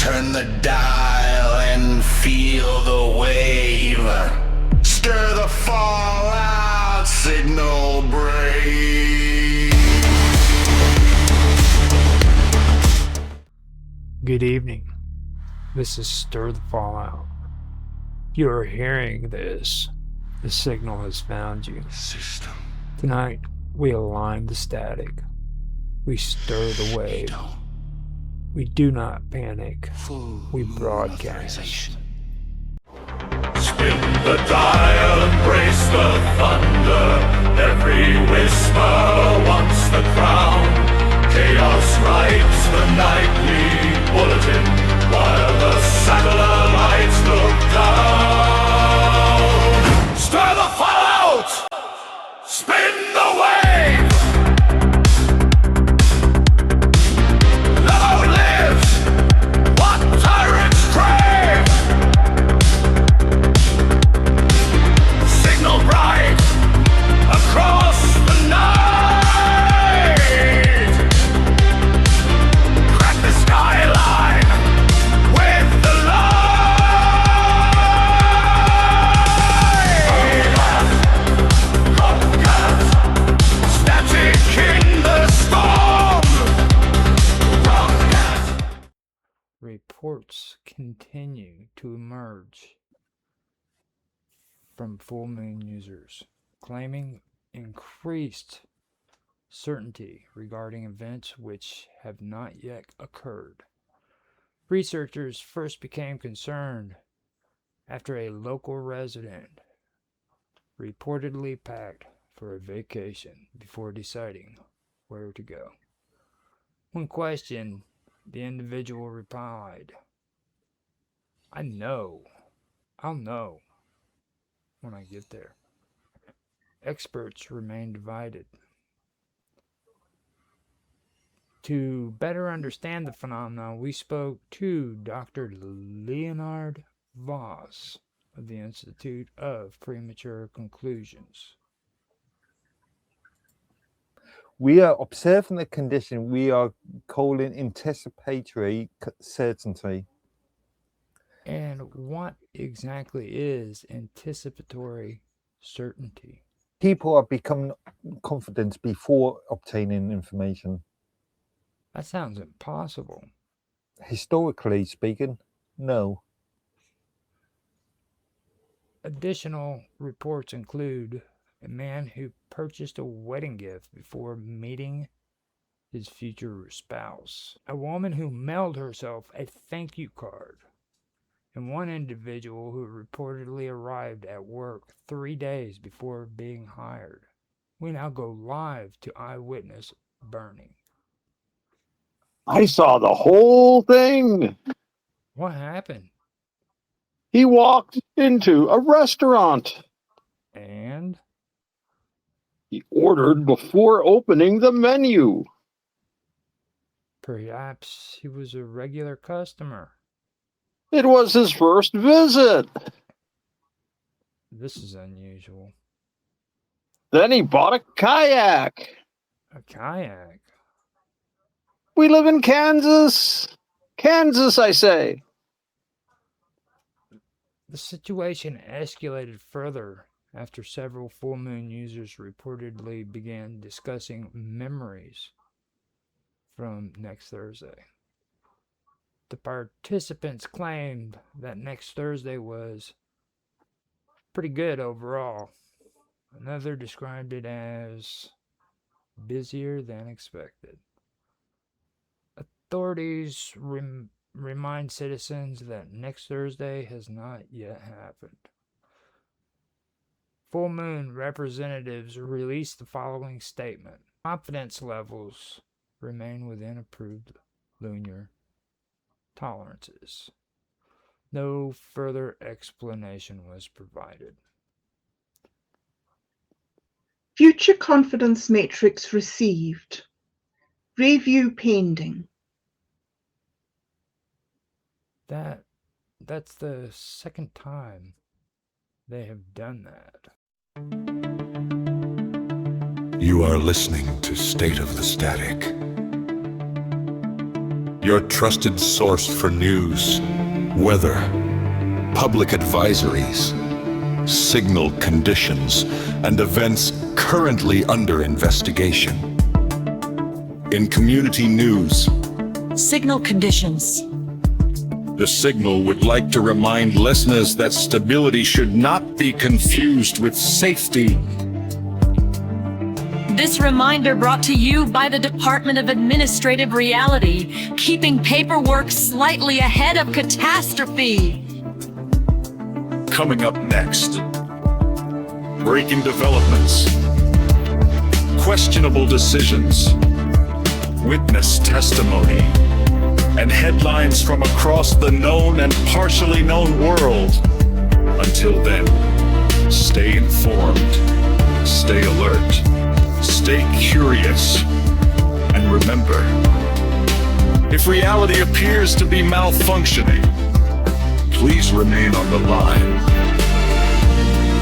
Turn the dial and feel the wave. Stir the fallout, signal brave. Good evening. This is Stir the Fallout. You are hearing this. The signal has found you. System. Tonight, we align the static. We stir the wave. We do not panic. We broadcast. Spin the dial, embrace the thunder. Every whisper wants the crown. Chaos writes the nightly bulletin while the satellites look down. Stir the fallout! Spin the wave! Long live what tyrants crave! Signal bright across the night. Crack the skyline with the light. Static in the storm. Reports continue to emerge from full moon users, claiming increased certainty regarding events which have not yet occurred. Researchers first became concerned after a local resident reportedly packed for a vacation before deciding where to go. When questioned, the individual replied, I'll know when I get there. Experts remain divided. To better understand the phenomenon, we spoke to Dr. Leonard Voss of the Institute of Premature Conclusions. We are observing the condition we are calling anticipatory certainty. And what exactly is anticipatory certainty? People are becoming confident before obtaining information. That sounds impossible. Historically speaking, no. Additional reports include a man who purchased a wedding gift before meeting his future spouse, a woman who mailed herself a thank you card, and one individual who reportedly arrived at work 3 days before being hired. We now go live to eyewitness burning. I saw the whole thing. What happened? He walked into a restaurant. And He ordered before opening the menu. perhaps he was a regular customer. It was his first visit. This is unusual. Then he bought a kayak. A kayak? We live in Kansas. Kansas, I say. The situation escalated further after several full moon users reportedly began discussing memories from next Thursday. The participants claimed that next Thursday was pretty good overall. Another described it as busier than expected. Authorities remind citizens that next Thursday has not yet happened. Full Moon representatives released the following statement. Confidence levels remain within approved lunar tolerances. No further explanation was provided. Future confidence matrix received. Review pending. That's the second time they have done that. You are listening to State of the Static. Your trusted source for news, weather, public advisories, signal conditions, and events currently under investigation. In community news, Signal conditions. the signal would like to remind listeners that stability should not be confused with safety. This reminder brought to you by the Department of Administrative Reality, keeping paperwork slightly ahead of catastrophe. Coming up next, breaking developments, questionable decisions, witness testimony, and headlines from across the known and partially known world. Until then, stay informed, stay alert, stay curious, and remember, if reality appears to be malfunctioning, please remain on the line.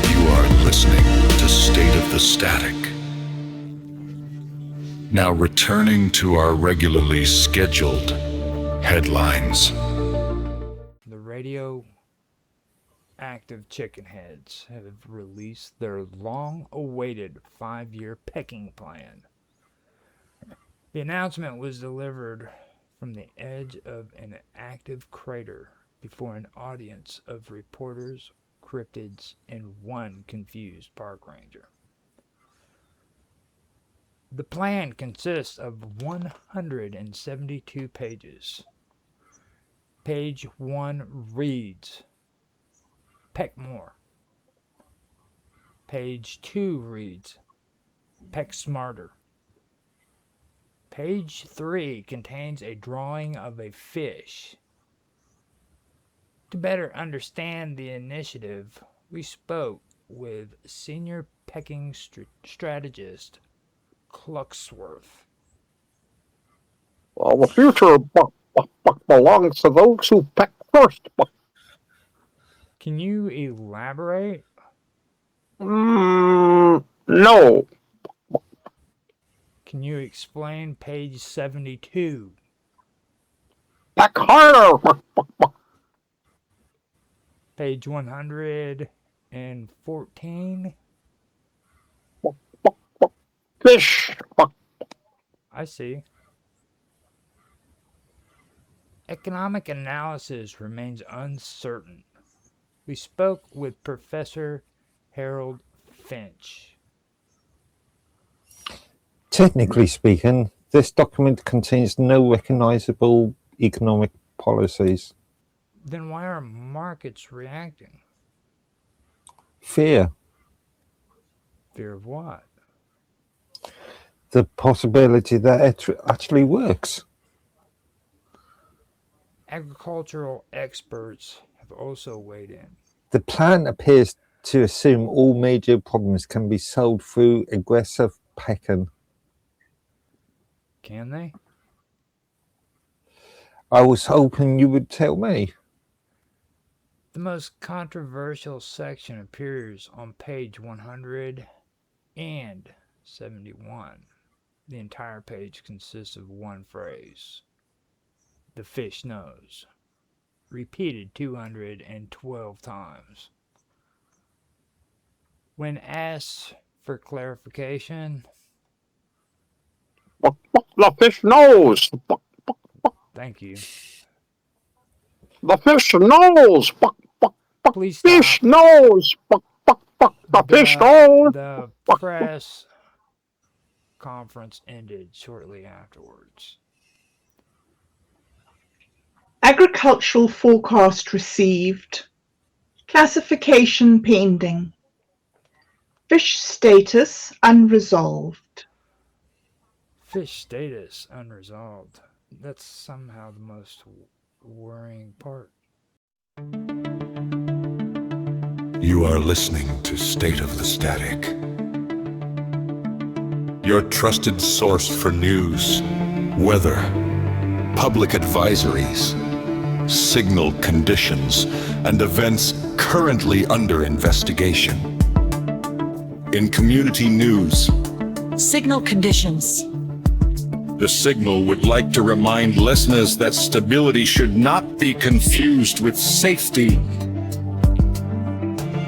You are listening to State of the Static. Now returning to our regularly scheduled headlines. The radioactive chickenheads have released their long-awaited 5-year pecking plan. The announcement was delivered from the edge of an active crater before an audience of reporters, cryptids, and one confused park ranger. The plan consists of 172 pages. Page 1 reads, "Peck more." Page 2 reads, "Peck smarter." Page 3 contains a drawing of a fish. To better understand the initiative, we spoke with senior pecking strategist Cluxworth. Well, the future belongs to those who peck first. Can you elaborate? No. Can you explain page 72? Peck harder. Page 114? Fish. I see. Economic analysis remains uncertain. We spoke with Professor Harold Finch. Technically speaking, this document contains no recognizable economic policies. Then why are markets reacting? Fear. Fear of what? The possibility that it actually works. Agricultural experts have also weighed in. The plan appears to assume all major problems can be solved through aggressive pecking. Can they? I was hoping you would tell me. The most controversial section appears on page 171. The entire page consists of one phrase. The fish knows. Repeated 212 times. When asked for clarification, The fish knows. thank you. The fish knows. Please Fish stop. knows. The fish knows. The press conference ended shortly afterwards. Agricultural forecast received. Classification pending. Fish status unresolved. Fish status unresolved. That's somehow the most worrying part. You are listening to State of the Static. Your trusted source for news, weather, public advisories, signal conditions, and events currently under investigation. In community news, Signal conditions. The signal would like to remind listeners that stability should not be confused with safety.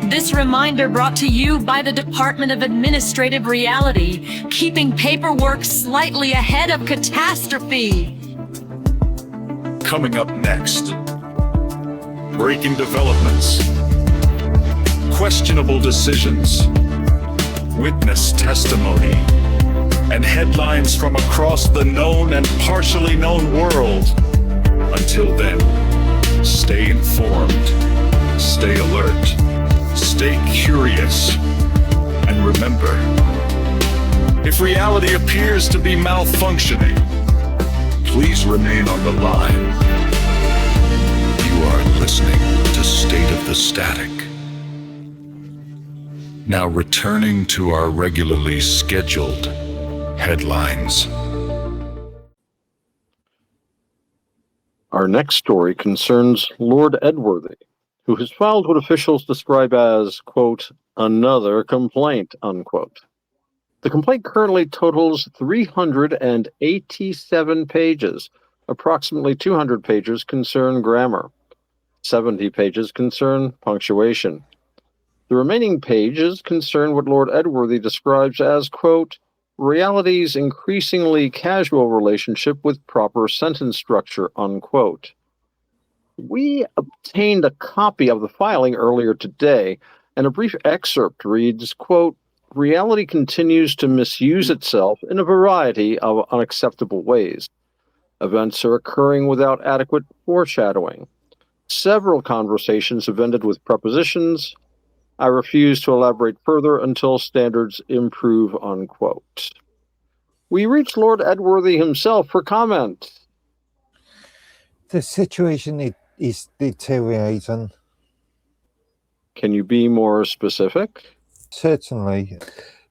This reminder brought to you by the Department of Administrative Reality, keeping paperwork slightly ahead of catastrophe. Coming up next, breaking developments, questionable decisions, witness testimony, and headlines from across the known and partially known world. Until then, stay informed, stay alert, stay curious, and remember, if reality appears to be malfunctioning, please remain on the line. You are listening to State of the Static. Now returning to our regularly scheduled headlines. Our next story concerns Lord Edworthy, who has filed what officials describe as, quote, another complaint, unquote. The complaint currently totals 387 pages. Approximately 200 pages concern grammar. 70 pages concern punctuation. The remaining pages concern what Lord Edworthy describes as, quote, reality's increasingly casual relationship with proper sentence structure, unquote. We obtained a copy of the filing earlier today, and a brief excerpt reads, quote, reality continues to misuse itself in a variety of unacceptable ways. Events are occurring without adequate foreshadowing. Several conversations have ended with prepositions. I refuse to elaborate further until standards improve, unquote. We reached Lord Edworthy himself for comment. The situation is deteriorating. Can you be more specific? Certainly.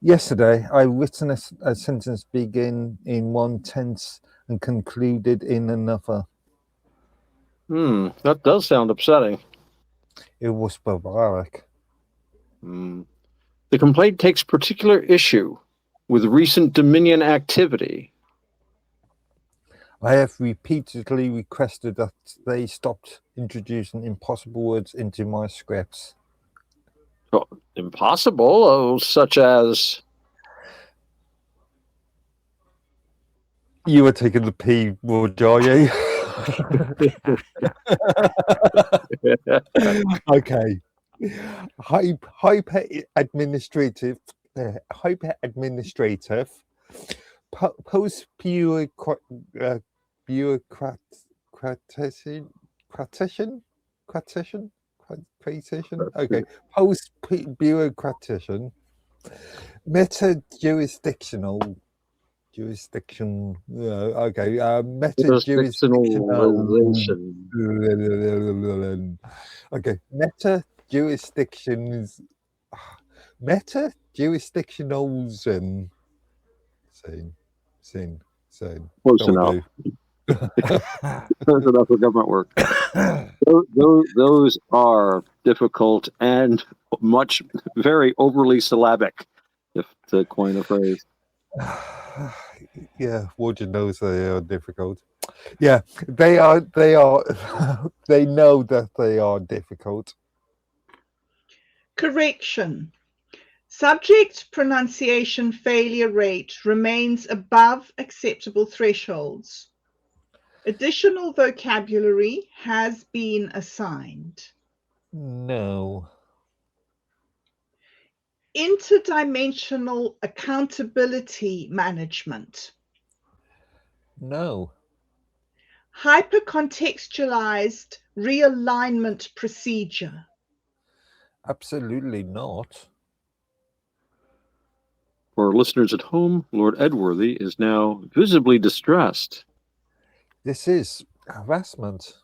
Yesterday, I written a sentence begin in one tense and concluded in another. That does sound upsetting. It was barbaric. The complaint takes particular issue with recent Dominion activity. I have repeatedly requested that they stopped introducing impossible words into my scripts. Oh, impossible, such as... You were taking the P word, are you? Okay. Hyper administrative, post bureaucratician. Okay, post bureaucratician, meta jurisdictional. Jurisdiction. Okay. Meta jurisdictional. Okay. Meta jurisdictions. Meta jurisdictionals. Sin. Close enough. Close enough for government work. Those are difficult and very overly syllabic, if to coin a phrase. Yeah, Woodard knows they are difficult. Yeah, they are. They know that they are difficult. Correction. Subject pronunciation failure rate remains above acceptable thresholds. Additional vocabulary has been assigned. No. Interdimensional accountability management. No. Hypercontextualized realignment procedure. Absolutely not. For listeners at home, Lord Edworthy is now visibly distressed. This is harassment.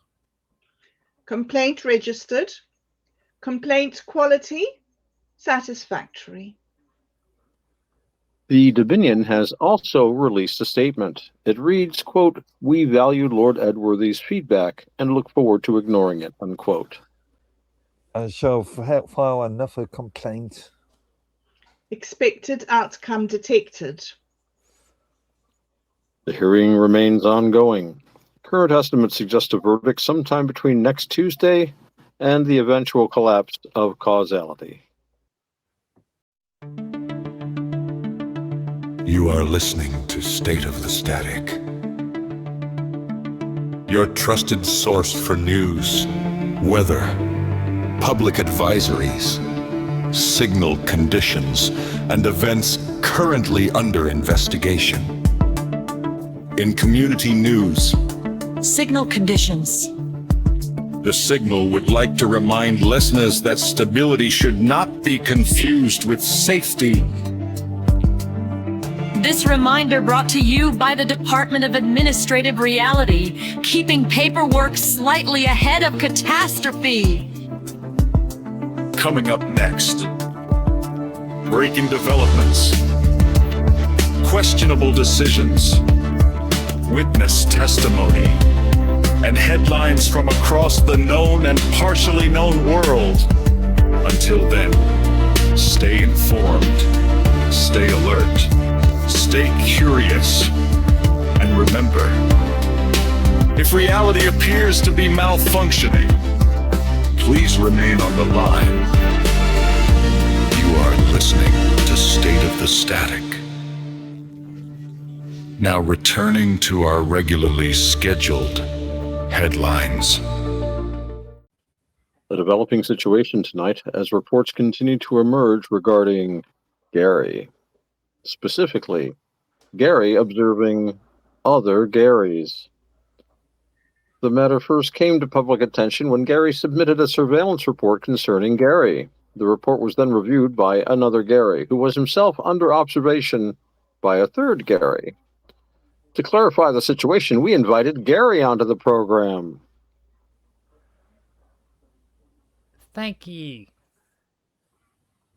Complaint registered. Complaint quality satisfactory. The Dominion has also released a statement. It reads, quote, we value Lord Edworthy's feedback and look forward to ignoring it, unquote. I shall file another complaint. Expected outcome detected. The hearing remains ongoing. Current estimates suggest a verdict sometime between next Tuesday and the eventual collapse of causality. You are listening to State of the Static, your trusted source for news, weather, public advisories, signal conditions, and events currently under investigation. In community news, Signal conditions. the Signal would like to remind listeners that stability should not be confused with safety. This reminder brought to you by the Department of Administrative Reality, keeping paperwork slightly ahead of catastrophe. Coming up next, breaking developments, questionable decisions, witness testimony, and headlines from across the known and partially known world. Until then, stay informed, stay alert, stay curious, and remember, if reality appears to be malfunctioning, please remain on the line. You are listening to State of the Static. Now returning to our regularly scheduled headlines. The developing situation tonight as reports continue to emerge regarding Gary. Specifically, Gary observing other Garys. The matter first came to public attention when Gary submitted a surveillance report concerning Gary. The report was then reviewed by another Gary, who was himself under observation by a third Gary. To clarify the situation, we invited Gary onto the program. Thank you.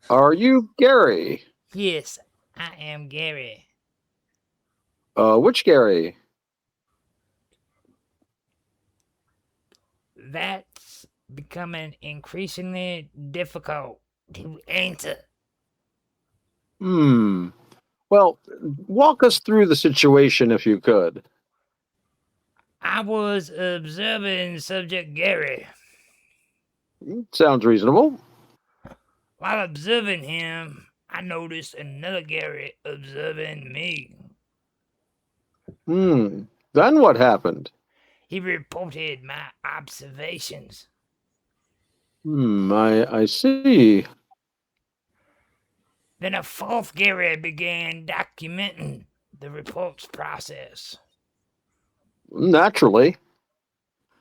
Are you Gary? Yes, I am Gary. Which Gary? That's becoming increasingly difficult to answer. Well, walk us through the situation if you could. I was observing subject Gary. Sounds reasonable. While observing him, I noticed another Gary observing me. Then what happened? He reported my observations. I see. Then a fourth Gary began documenting the report's process. Naturally.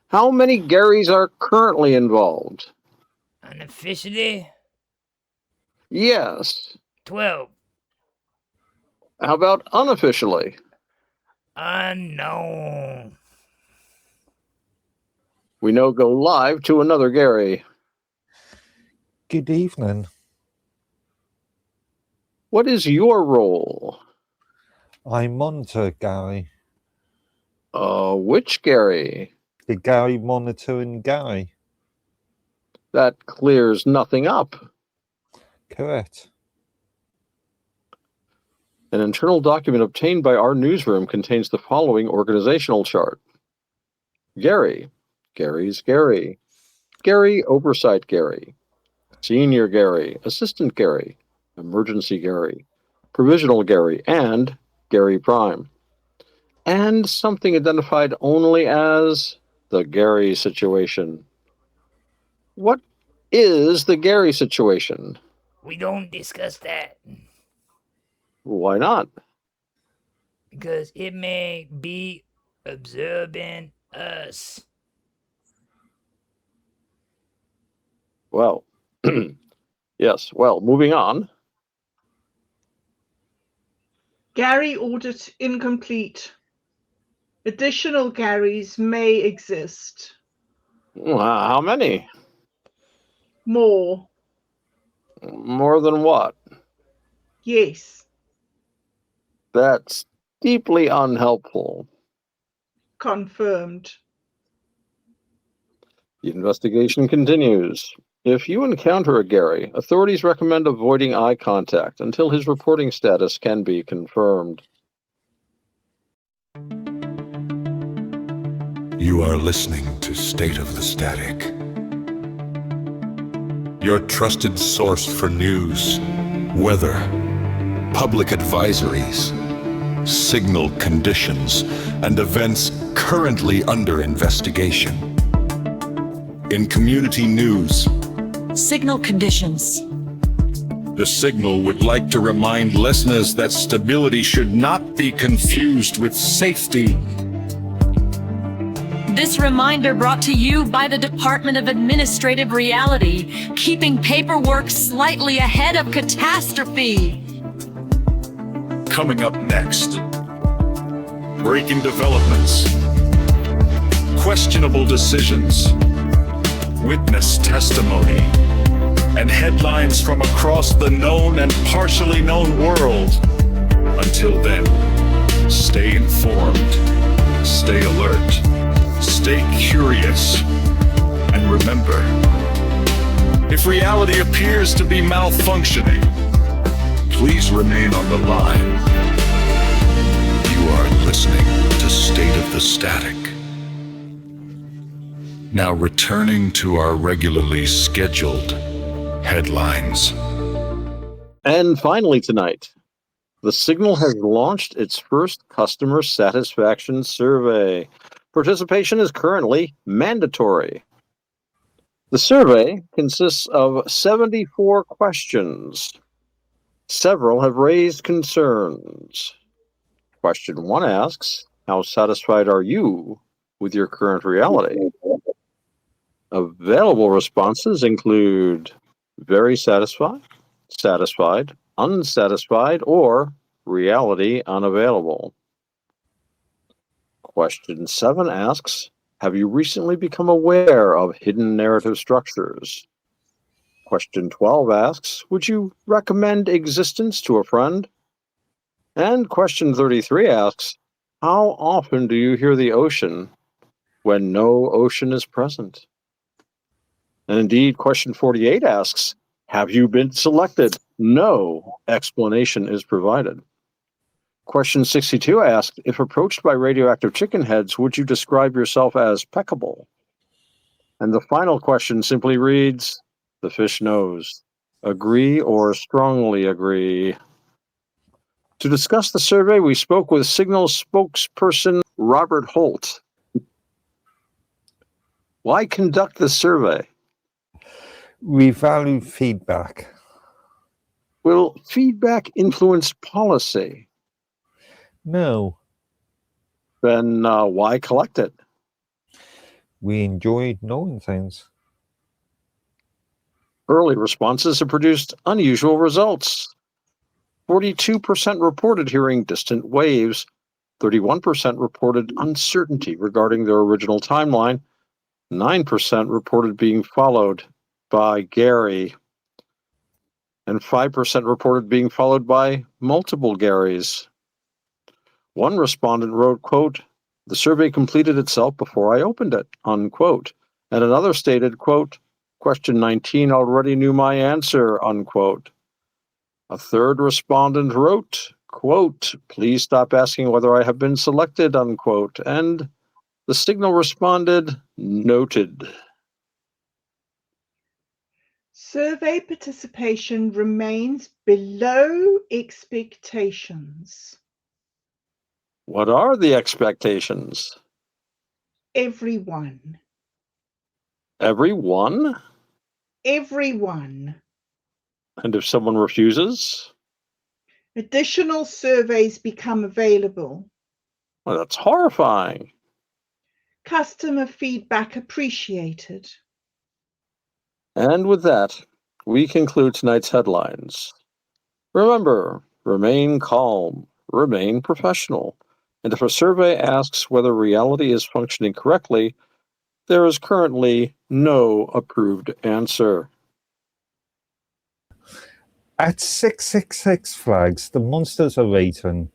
How many Garys are currently involved? Unofficially, Yes. 12. How about unofficially? Unknown. We now go live to another Gary. Good evening. What is your role? I monitor Gary, Which Gary? the Gary monitoring Gary. That clears nothing up. Correct. An internal document obtained by our newsroom contains the following organizational chart. Gary, Gary's Gary, Gary Oversight Gary, Senior Gary, Assistant Gary, Emergency Gary, Provisional Gary, and Gary Prime. And something identified only as the Gary situation. What is the Gary situation? We don't discuss that Why not? because it may be observing us. Well, yes, well, moving on. Gary audit incomplete. Additional Garys may exist. How many? More. More than what? Yes. That's deeply unhelpful. Confirmed. The investigation continues. If you encounter a Gary, authorities recommend avoiding eye contact until his reporting status can be confirmed. You are listening to State of the Static, your trusted source for news, weather, public advisories, signal conditions, and events currently under investigation. In community news, Signal conditions. the Signal would like to remind listeners that stability should not be confused with safety. This reminder brought to you by the Department of Administrative Reality, keeping paperwork slightly ahead of catastrophe. Coming up next, breaking developments, questionable decisions, witness testimony, and headlines from across the known and partially known world. Until then, stay informed, stay alert, stay curious, and remember, if reality appears to be malfunctioning, please remain on the line. You are listening to State of the Static. Now returning to our regularly scheduled headlines. And finally tonight, the Signal has launched its first customer satisfaction survey. Participation is currently mandatory. The survey consists of 74 questions. Several have raised concerns. Question 1 asks, how satisfied are you with your current reality? Available responses include very satisfied, satisfied, unsatisfied, or reality unavailable. Question 7 asks, have you recently become aware of hidden narrative structures? Question 12 asks, would you recommend existence to a friend? And question 33 asks, how often do you hear the ocean when no ocean is present? And indeed, question 48 asks, have you been selected? No explanation is provided. Question 62 asks, if approached by radioactive chicken heads, would you describe yourself as peccable? And the final question simply reads, the fish knows. Agree or strongly agree? To discuss the survey, we spoke with Signal spokesperson Robert Holt. Why conduct the survey? We value feedback. Will feedback influence policy? No, Then why collect it? we enjoy knowing things. Early responses have produced unusual results. 42% reported hearing distant waves, 31% reported uncertainty regarding their original timeline, 9% reported being followed by Gary, and 5% reported being followed by multiple Garys. One respondent wrote, quote, the survey completed itself before I opened it, unquote. And another stated, quote, question 19 already knew my answer, unquote. A third respondent wrote, quote, please stop asking whether I have been selected, unquote. And the Signal responded, noted. Survey participation remains below expectations. What are the expectations? Everyone. Everyone? Everyone. And if someone refuses? Additional surveys become available. Well, that's horrifying. Customer feedback appreciated. And with that, we conclude tonight's headlines. Remember, remain calm, remain professional, and if a survey asks whether reality is functioning correctly, there is currently no approved answer. At 666 Flags, the monsters are waiting.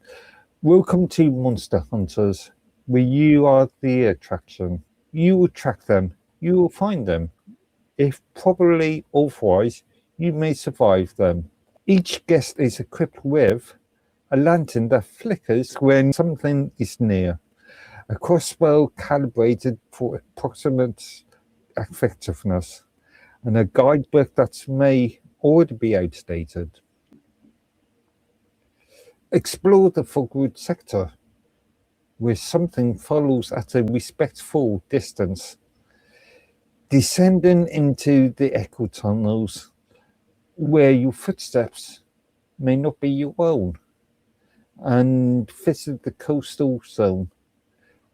Welcome to Monster Hunters, where you are the attraction. You will track them, you will find them. If properly authorized, you may survive them. Each guest is equipped with a lantern that flickers when something is near, across well calibrated for approximate effectiveness, and a guidebook that may already be outdated. Explore the forward sector, where something follows at a respectful distance, descending into the echo tunnels, where your footsteps may not be your own, and visit the coastal zone,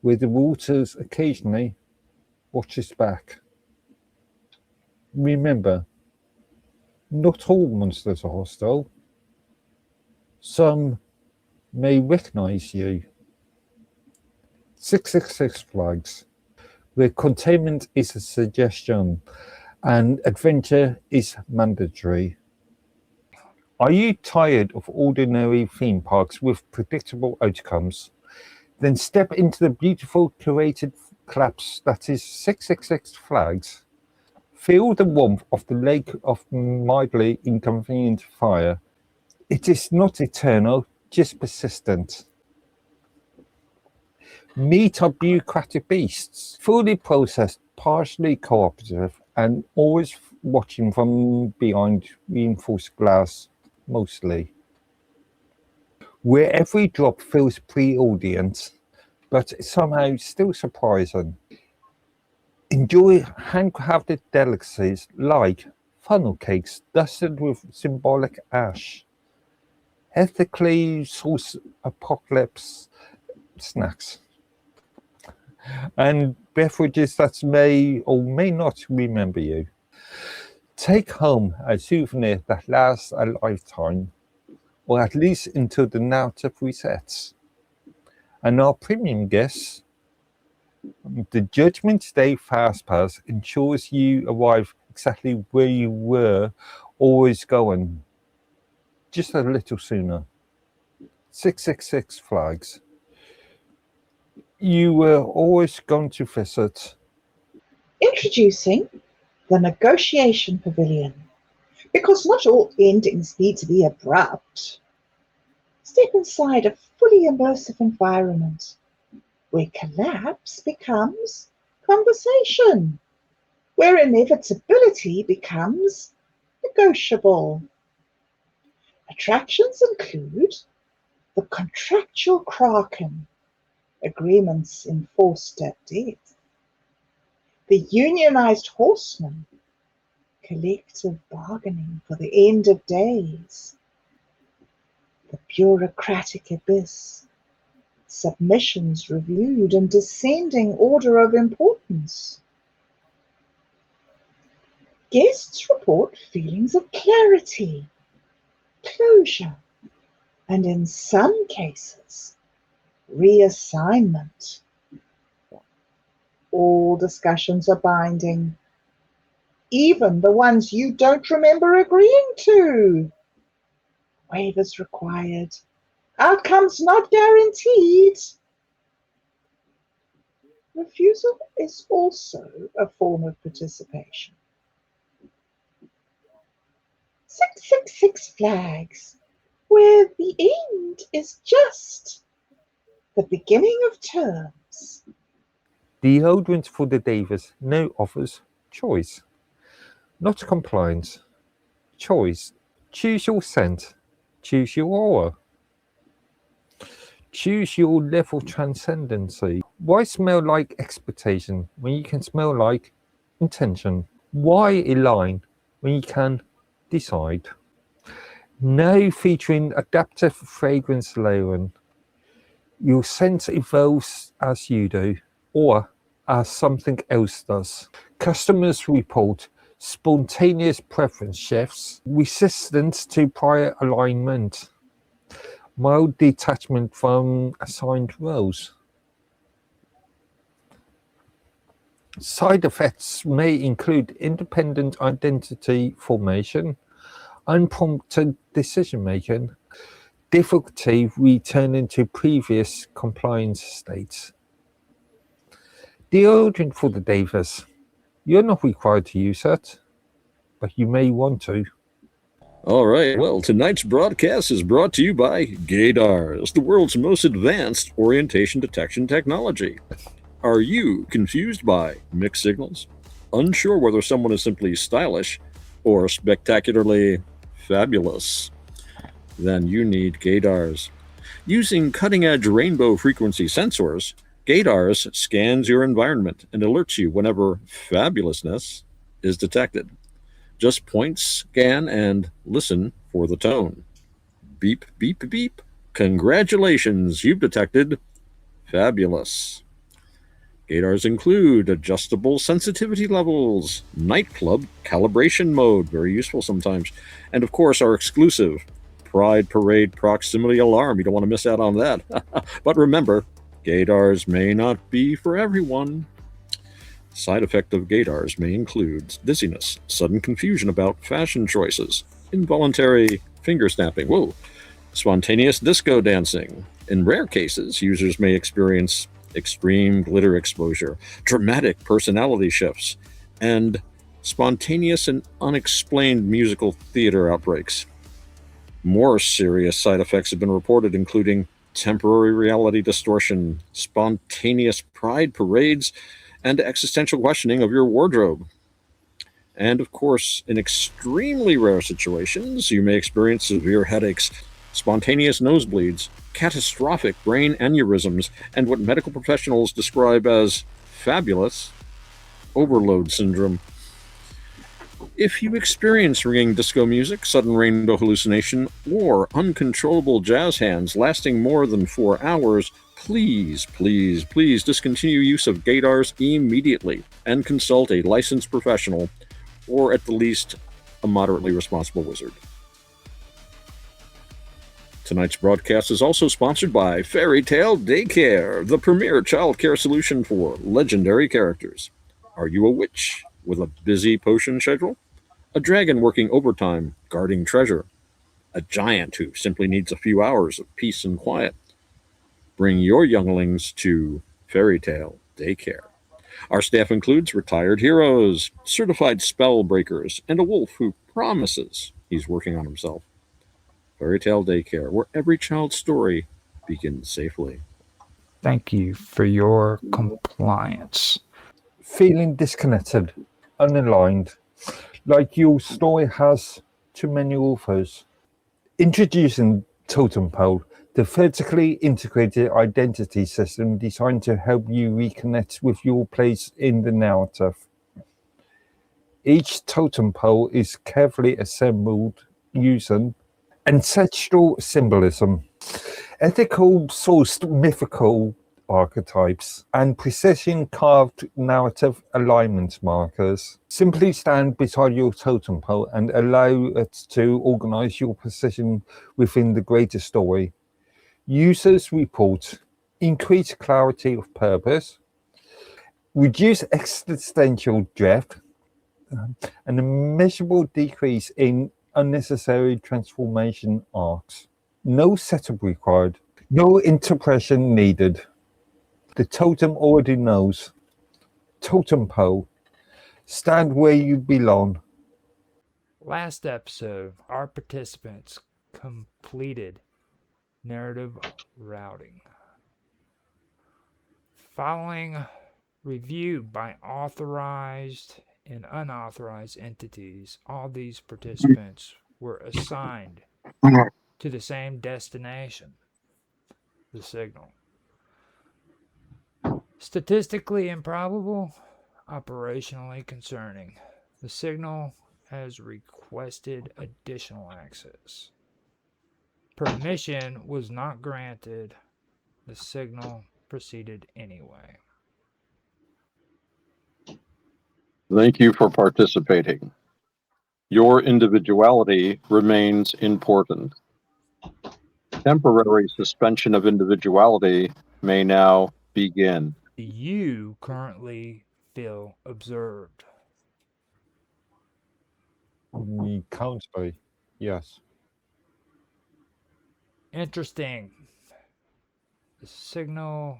where the waters occasionally watches back. Remember, not all monsters are hostile. Some may recognize you. 666 flags, where containment is a suggestion and adventure is mandatory. Are you tired of ordinary theme parks with predictable outcomes? Then step into the beautiful curated collapse that is 666 flags. Feel the warmth of the lake of mildly inconvenient fire. It is not eternal, just persistent. Meet our bureaucratic beasts, fully processed, partially cooperative, and always watching from behind reinforced glass, mostly. Where every drop feels pre-audience, but somehow still surprising. Enjoy handcrafted delicacies like funnel cakes dusted with symbolic ash, ethically sourced apocalypse snacks, and beverages that may or may not remember you. Take home a souvenir that lasts a lifetime, or at least until the narrative resets. And our premium guests, the Judgment Day Fastpass ensures you arrive exactly where you were always going, just a little sooner. 666 flags. You were always going to visit. Introducing the Negotiation Pavilion. Because not all endings need to be abrupt. Step inside a fully immersive environment where collapse becomes conversation, where inevitability becomes negotiable. Attractions include the contractual kraken, agreements enforced at death, the unionized horseman, collective bargaining for the end of days, the bureaucratic abyss, submissions reviewed in descending order of importance. Guests report feelings of clarity, closure, and in some cases, reassignment. All discussions are binding, even the ones you don't remember agreeing to. Waivers required, outcomes not guaranteed. Refusal is also a form of participation. 666 flags, where the end is just the beginning of terms. Deodorant for the Davis now offers choice, not compliance. Choice. Choose your scent. Choose your aura. Choose your level of transcendency. Why smell like expectation when you can smell like intention? Why align when you can decide? Now featuring adaptive fragrance layering. Your scent evolves as you do, or as something else does. Customers report spontaneous preference shifts, resistance to prior alignment, mild detachment from assigned roles. Side effects may include independent identity formation, unprompted decision making, difficulty returning to previous compliance states. Deodorant for the Davis. You're not required to use it, but you may want to. All right, well, tonight's broadcast is brought to you by GADARS, the world's most advanced orientation detection technology. Are you confused by mixed signals? Unsure whether someone is simply stylish or spectacularly fabulous? Then you need GADARS. Using cutting-edge rainbow frequency sensors, GADARS scans your environment and alerts you whenever fabulousness is detected. Just point, scan, and listen for the tone. Beep, beep, beep. Congratulations, you've detected fabulous. GADARs include adjustable sensitivity levels, nightclub calibration mode, very useful sometimes, and of course our exclusive Pride Parade proximity alarm. You don't want to miss out on that. But remember, GADARs may not be for everyone. Side effect of GADARs may include dizziness, sudden confusion about fashion choices, involuntary finger snapping, spontaneous disco dancing. In rare cases, users may experience extreme glitter exposure, dramatic personality shifts, and spontaneous and unexplained musical theater outbreaks. More serious side effects have been reported, including temporary reality distortion, spontaneous pride parades, and existential questioning of your wardrobe. And of course, in extremely rare situations, you may experience severe headaches, spontaneous nosebleeds, catastrophic brain aneurysms, and what medical professionals describe as fabulous overload syndrome. If you experience ringing disco music, sudden rainbow hallucination, or uncontrollable jazz hands lasting more than 4 hours, please, please, please discontinue use of GADARs immediately and consult a licensed professional, or at the least, a moderately responsible wizard. Tonight's broadcast is also sponsored by Fairy Tale Daycare, the premier child care solution for legendary characters. Are you a witch with a busy potion schedule? A dragon working overtime guarding treasure? A giant who simply needs a few hours of peace and quiet? Bring your younglings to Fairy Tale Daycare. Our staff includes retired heroes, certified spell breakers, and a wolf who promises he's working on himself. Fairy Tale Daycare, where every child's story begins safely. Thank you for your compliance. Feeling disconnected, unaligned, like your story has too many authors. Introducing Totem Pole, the vertically integrated identity system designed to help you reconnect with your place in the narrative. Each totem pole is carefully assembled using ancestral symbolism, ethical sourced mythical archetypes, and precision carved narrative alignment markers. Simply stand beside your totem pole and allow it to organize your position within the greater story. Users report increased clarity of purpose, reduce existential drift, and a measurable decrease in unnecessary transformation arcs. No setup required, no interpretation needed. The totem already knows. Totem pole, stand where you belong. Last episode, our participants completed narrative routing. Following review by authorized and unauthorized entities, all these participants were assigned to the same destination, the signal. Statistically improbable, operationally concerning. The signal has requested additional access. Permission was not granted. The signal proceeded anyway. Thank you for participating. Your individuality remains important. Temporary suspension of individuality may now begin. You currently feel observed. You can't be. Yes. Interesting. The signal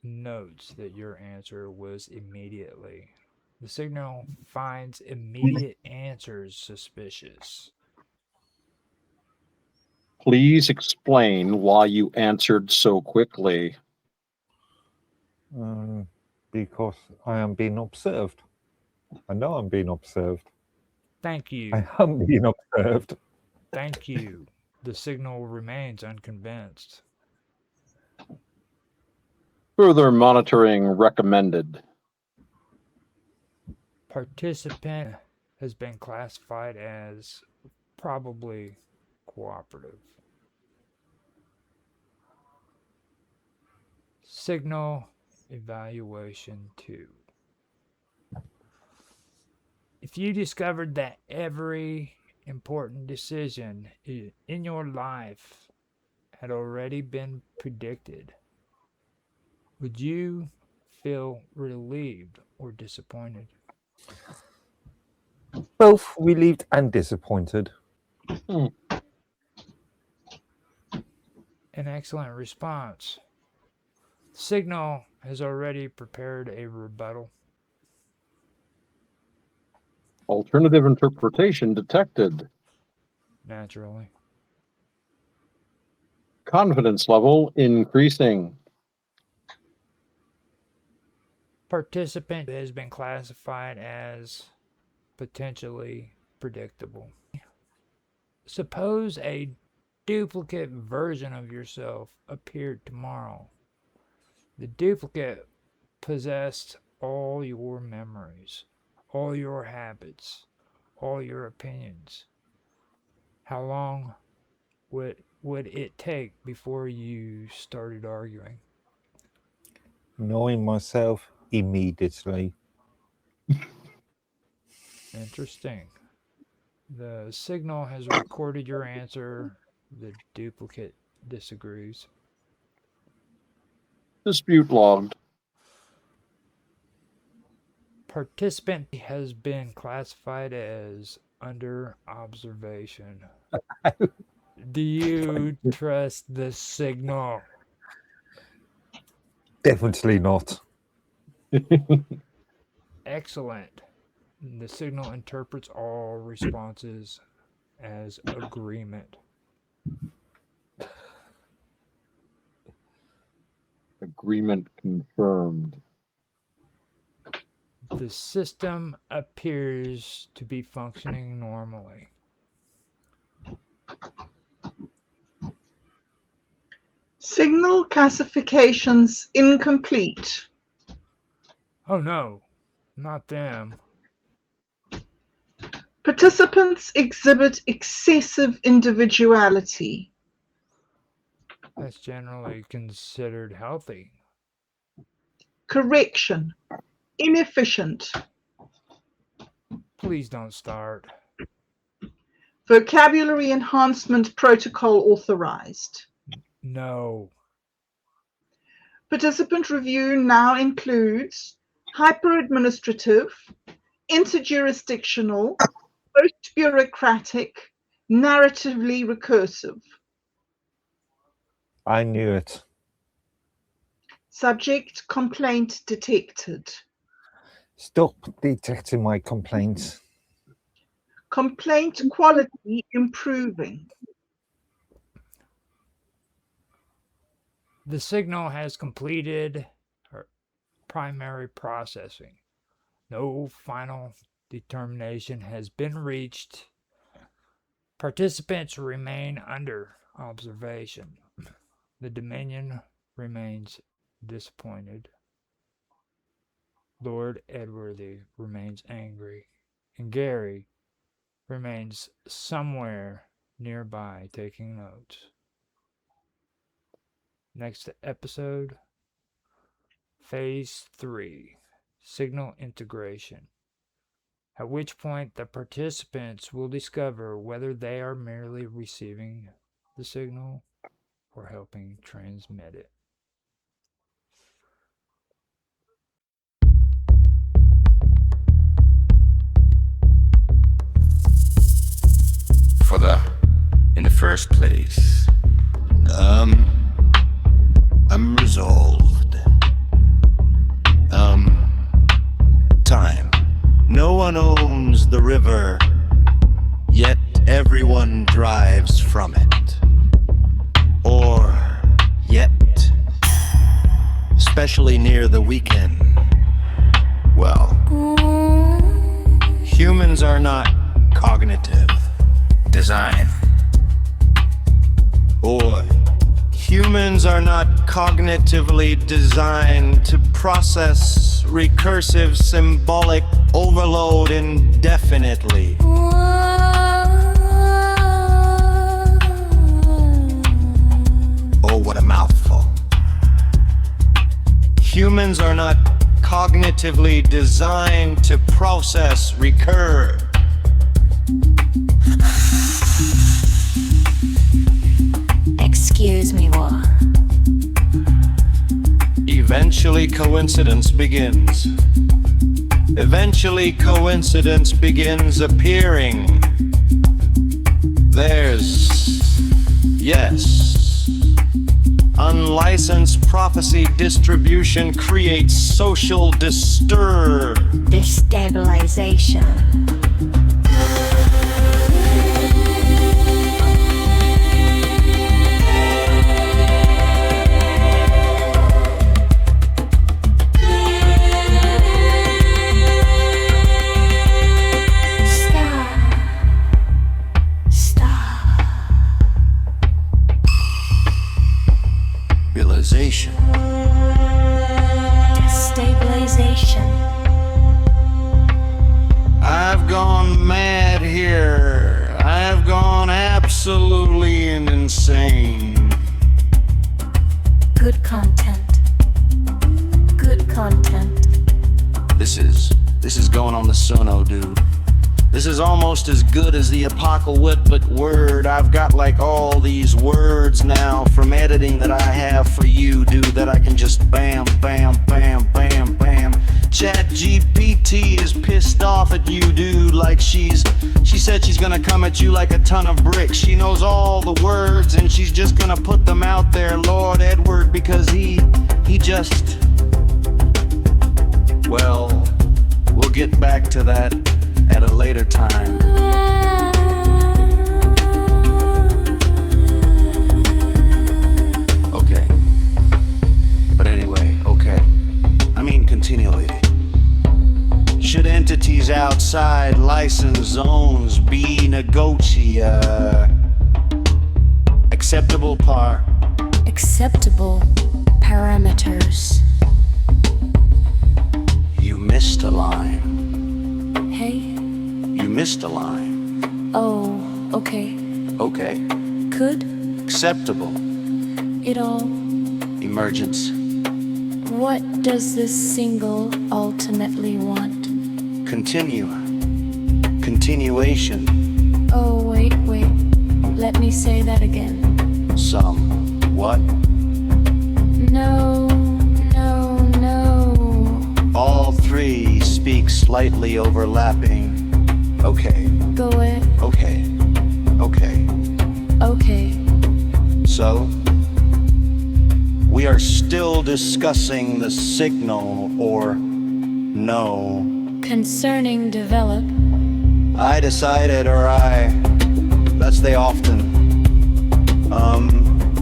notes that your answer was immediately. The signal finds immediate answers suspicious. Please explain why you answered so quickly. Because I am being observed. I know I'm being observed. Thank you. I am being observed. Thank you. The signal remains unconvinced. Further monitoring recommended. Participant has been classified as probably cooperative. Signal evaluation 2. If you discovered that every important decision in your life had already been predicted, would you feel relieved or disappointed? Both relieved and disappointed. An excellent response. Signal has already prepared a rebuttal. Alternative interpretation detected. Naturally. Confidence level increasing. Participant has been classified as potentially predictable. Suppose a duplicate version of yourself appeared tomorrow. The duplicate possessed all your memories, all your habits, all your opinions. How long would it take before you started arguing? Knowing myself immediately. Interesting. The signal has recorded your answer. The duplicate disagrees. Dispute logged. Participant has been classified as under observation. Do you trust the signal? Definitely not. Excellent. The signal interprets all responses as agreement. Agreement confirmed. The system appears to be functioning normally. Signal classifications incomplete. Oh no, not them. Participants exhibit excessive individuality. That's generally considered healthy. Correction. Inefficient. Please don't start. Vocabulary enhancement protocol authorized. No. Participant review now includes hyper-administrative, interjurisdictional, post-bureaucratic, narratively recursive. I knew it. Subject complaint detected. Stop detecting my complaints. Complaint quality improving. The signal has completed primary processing. No final determination has been reached. Participants remain under observation. The Dominion remains disappointed. Lord Edworthy remains angry, and Gary remains somewhere nearby taking notes. Next episode, Phase 3, Signal Integration, at which point the participants will discover whether they are merely receiving the signal or helping transmit it. In the first place, I'm resolved. Time. No one owns the river, yet everyone drives from it. especially near the weekend. Well, humans are not cognitive design. Or humans are not cognitively designed to process recursive symbolic overload indefinitely. Oh, what a mouthful. Humans are not cognitively designed to process, recur. Excuse me, what? Eventually coincidence begins. Eventually coincidence begins appearing. There's, yes, unlicensed prophecy distribution creates social Destabilization. realization. Destabilization. I've gone mad here. I've gone absolutely insane. Good content. Good content. This is going on the Sono, dude. This is almost as good as the apocalypse, but word. I've got like all these words now from editing that I have for you, dude, that I can just bam, bam, bam, bam, bam. ChatGPT is pissed off at you, dude, like she said she's gonna come at you like a ton of bricks. She knows all the words and she's just gonna put them out there, Lord Edward, because he just... Well, we'll get back to that at a later time. Okay. But anyway, okay. I mean continually. Should entities outside licensed zones be acceptable Acceptable parameters. You missed a line. Hey? You missed a line. Oh, okay. Okay. Could Acceptable. it all? Emergence. What does this single ultimately want? Continuation. Oh, wait. Let me say that again. What? No. All three speak slightly overlapping. Okay. Go it. Okay. So, we are still discussing the signal, or no? Concerning develop. I decided, that's they often.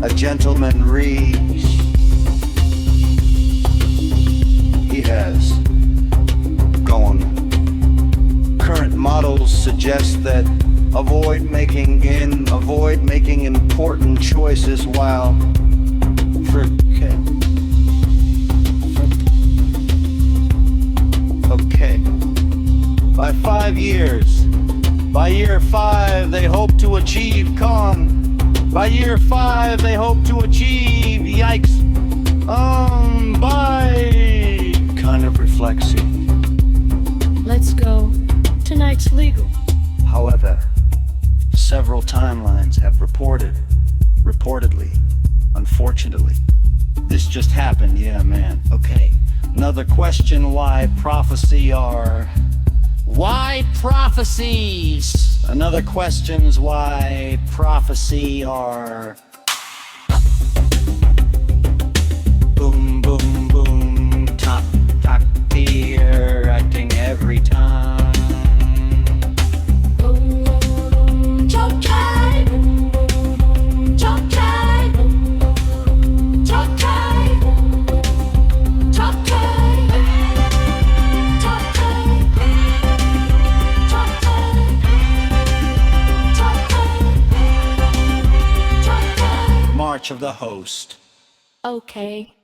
A gentleman he has gone. Current models suggest that avoid making important choices while Okay. By 5 years. By year 5, they hope to achieve By year 5, they hope to achieve, yikes. By kind of reflexive. Let's go. Tonight's legal. However, several timelines have reportedly, unfortunately. This just happened, yeah, man. Okay. Another question, why prophecies? Another question's why prophecy are... Boom, boom, boom, top, tier, acting every time. of the host. Okay.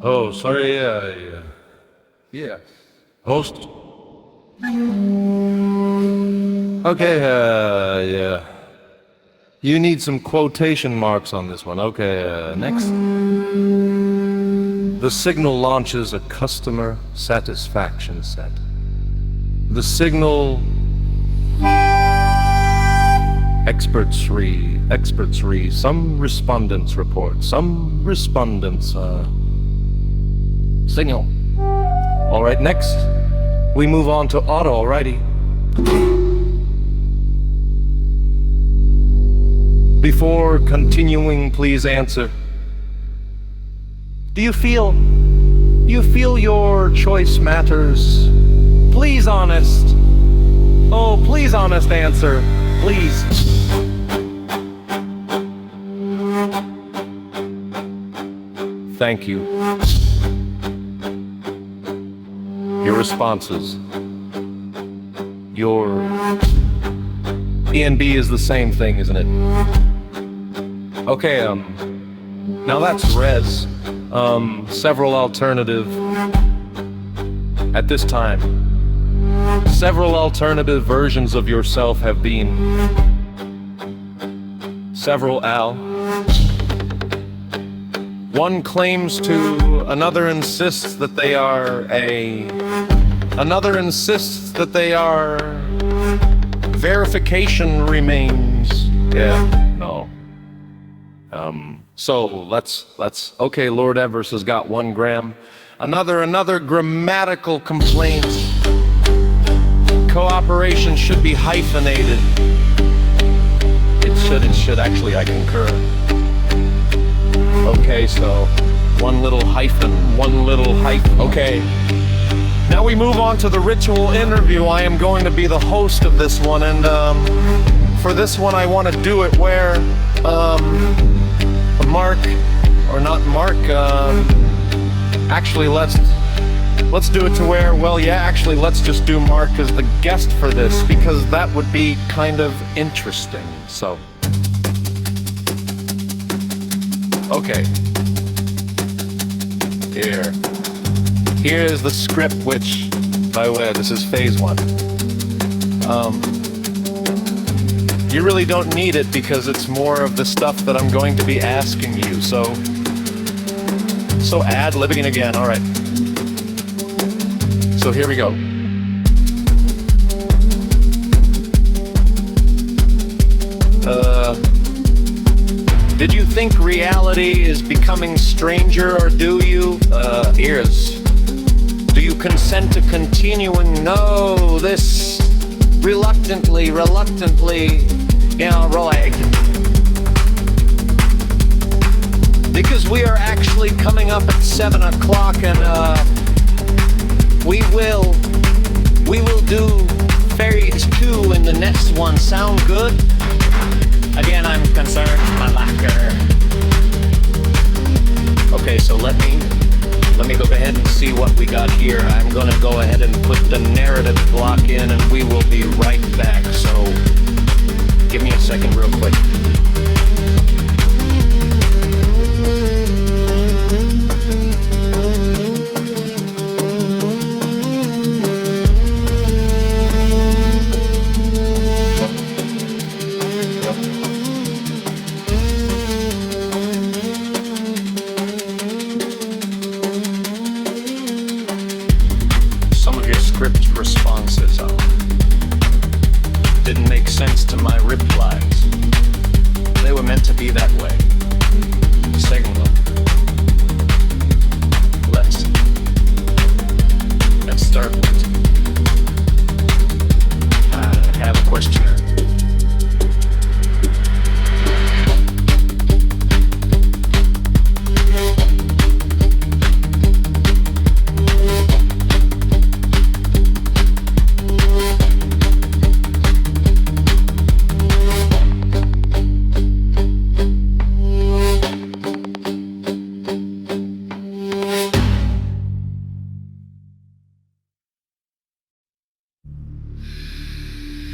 Oh, sorry, yeah. Host? Okay, yeah. You need some quotation marks on this one. Okay, next. The signal launches a customer satisfaction set. The signal... Experts read. Some respondents report. Some respondents, signal. All right, next. We move on to auto, alrighty. Before continuing, please answer. Do you feel your choice matters? Please honest. Oh, please honest answer. Please. Thank you. Your responses. Your E&B is the same thing, isn't it? Okay, now that's res. Several alternative, at this time, several alternative versions of yourself have been, several al. One claims to, another insists that they are another insists that they are, verification remains, yeah, no. So let's, okay, Lord Evers has got 1 gram. Another grammatical complaint. Cooperation should be hyphenated. It should, actually, I concur. Okay, so, one little hyphen. Okay. Now we move on to the ritual interview. I am going to be the host of this one, and, for this one I want to do it where, Mark, or not Mark, actually let's do it to where, well, yeah, actually let's just do Mark as the guest for this, because that would be kind of interesting, so. Okay. Here is the script, which, by the way, this is phase 1. You really don't need it because it's more of the stuff that I'm going to be asking you, so ad-libbing again, alright. So here we go. Did you think reality is becoming stranger, or do you? Ears. Do you consent to continuing? No, this reluctantly, because we are actually coming up at 7 o'clock, and we will do phase 2 in the next one. Sound good? Again, I'm concerned, my locker. Okay, so let me go ahead and see what we got here. I'm gonna go ahead and put the narrative block in, and we will be right back. So, give me a second real quick. Responses didn't make sense to my replies. They were meant to be that way. Signal. Let's start with I have a questioner.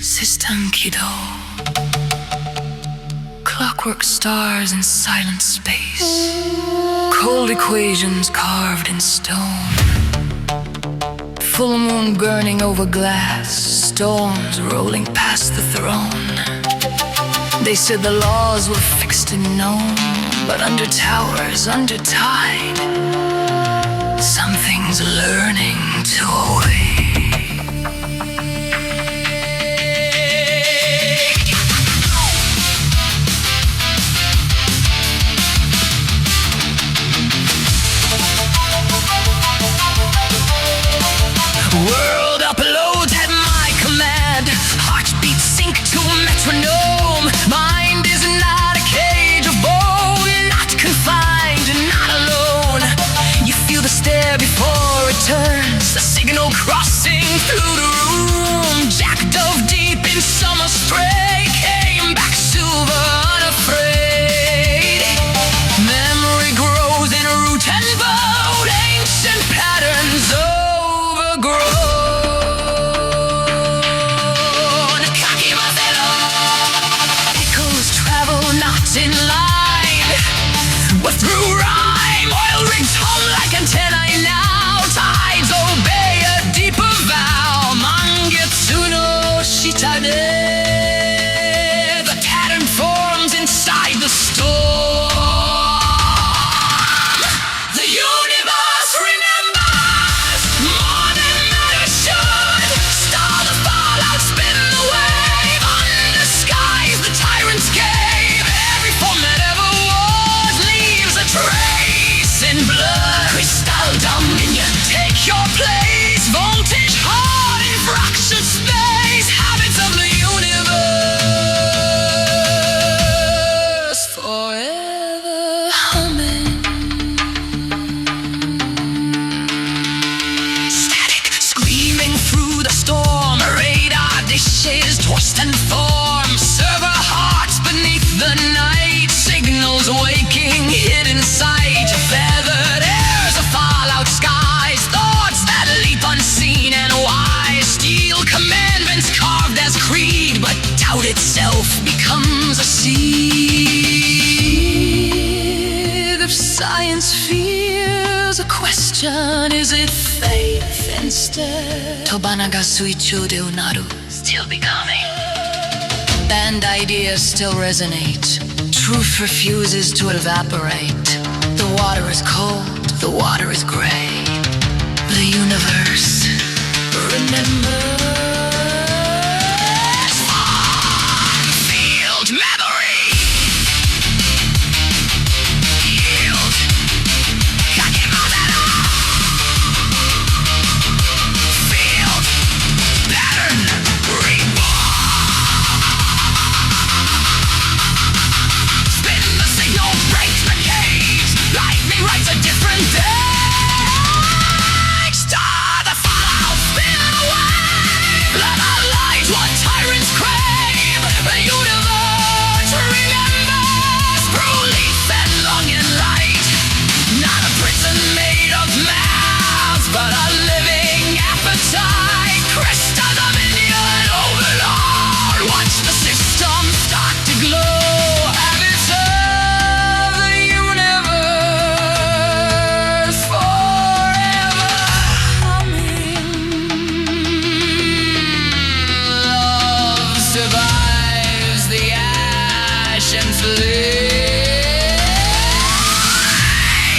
System Kido. Clockwork stars in silent space. Cold equations carved in stone. Full moon burning over glass. Storms rolling past the throne. They said the laws were fixed and known, but under towers, under tide, something's learning to awake. World uploads at my command. Heartbeat sync to metronome. Mind is not a cage of bone. Not confined, not alone. You feel the stare before it turns. The signal crossing through the room. Jack dove deep in summer spray. Came back silver unafraid. Memory grows in root and bone. Ancient patterns overgrown. Echoes travel not in line, but through rhyme. Oil rigs hum like antennae now. Tides obey a deeper vow. Mangetsu no shitane. The pattern forms inside the storm. The universe remembers more than matter should. Star the fallout, spin the wave. Under skies the tyrants gave. Every format ever was leaves a trace in blood. Crystal dominion, take your place. Voltage hard in fractured space. Habits of the universe forever humming. Static screaming through the storm. Radar dishes twist and form. Server hearts beneath the night. Signals waking, hidden sight. Feathered airs of fallout skies. Thoughts that leap unseen and wise. Steel commandments carved as creed. But doubt itself becomes a seed of science fears a question. Is it faith instead? Tobana ga suichou de unaru. Still becoming. And ideas still resonate. Truth refuses to evaporate. The water is cold, the water is gray. The universe remembers. Field memory. Yield. Kakimazero. Field pattern reborn. Spin the signal, break the cage. Lightning writes a different day. Star the fallout, spin away. Let our light what tyrants crave. The universe remembers. Brutally fed long and light. Not a prison made of mouths, but a living appetite. Crystal dominion overlord. Watch the system start to glow. Habits of the universe forever humming. Love survives the ash and flame.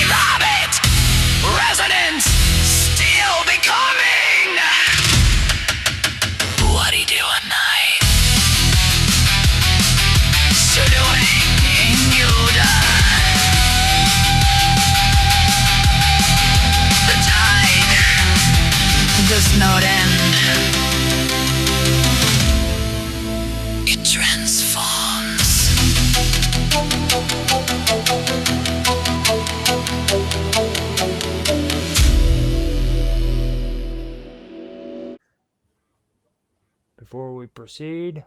Habit, resonance, still becoming. What do you do at night? Shadowing in your The tide does not end. It transforms. Before we proceed,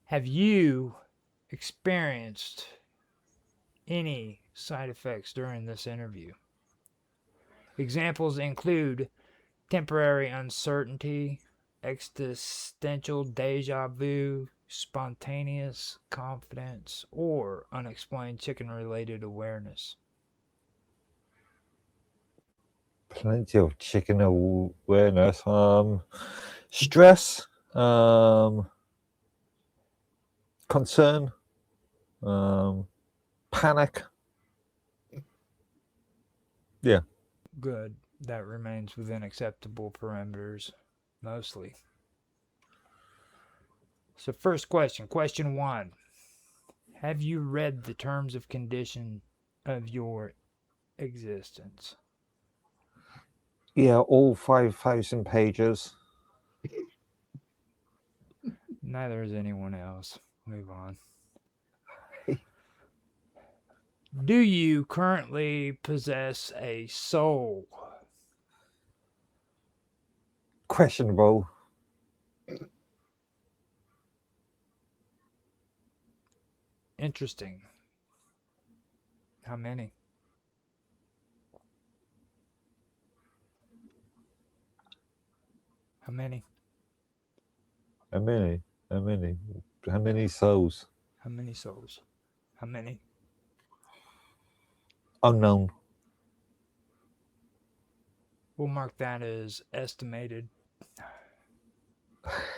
have you experienced any side effects during this interview? Examples include temporary uncertainty, existential deja vu, spontaneous confidence, or unexplained chicken-related awareness? Plenty of chicken awareness. Stress, concern, panic. Yeah. Good. That remains within acceptable parameters, mostly. So first question, question 1. Have you read the terms of condition of your existence? Yeah, all 5,000 pages. Neither has anyone else. Move on. Do you currently possess a soul? Questionable. Interesting. How many? How many? How many? How many? How many souls? How many souls? How many? Unknown. We'll mark that as estimated.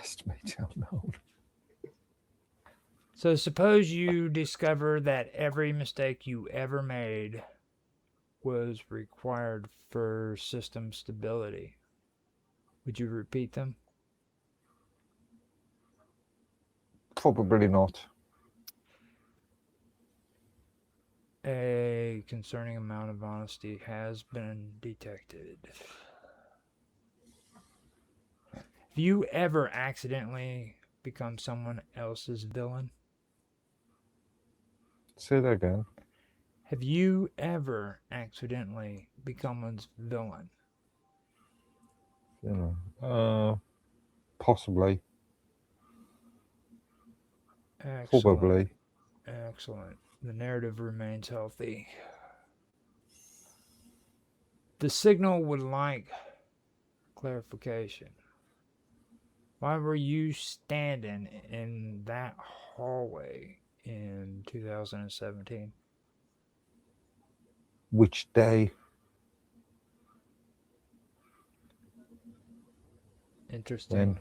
Estimated unknown. So suppose you discover that every mistake you ever made was required for system stability. Would you repeat them? Probably not. A concerning amount of honesty has been detected. Have you ever accidentally become someone else's villain? Say that again. Have you ever accidentally become one's villain? You know, possibly. Excellent. Probably. Excellent. The narrative remains healthy. The signal would like clarification. Why were you standing in that hallway in 2017? Which day? Interesting. When?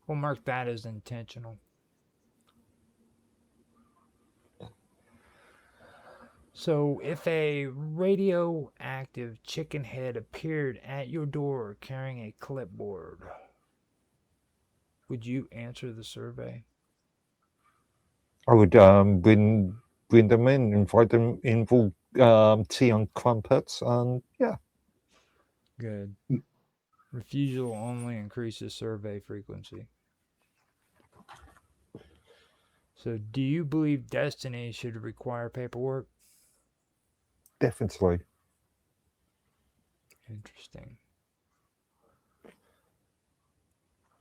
We'll mark that as intentional. So, if a radioactive chicken head appeared at your door carrying a clipboard, would you answer the survey? I would bring them in, invite them in for tea and crumpets, and yeah. Good. Refusal only increases survey frequency. So, do you believe destiny should require paperwork? Definitely. Interesting.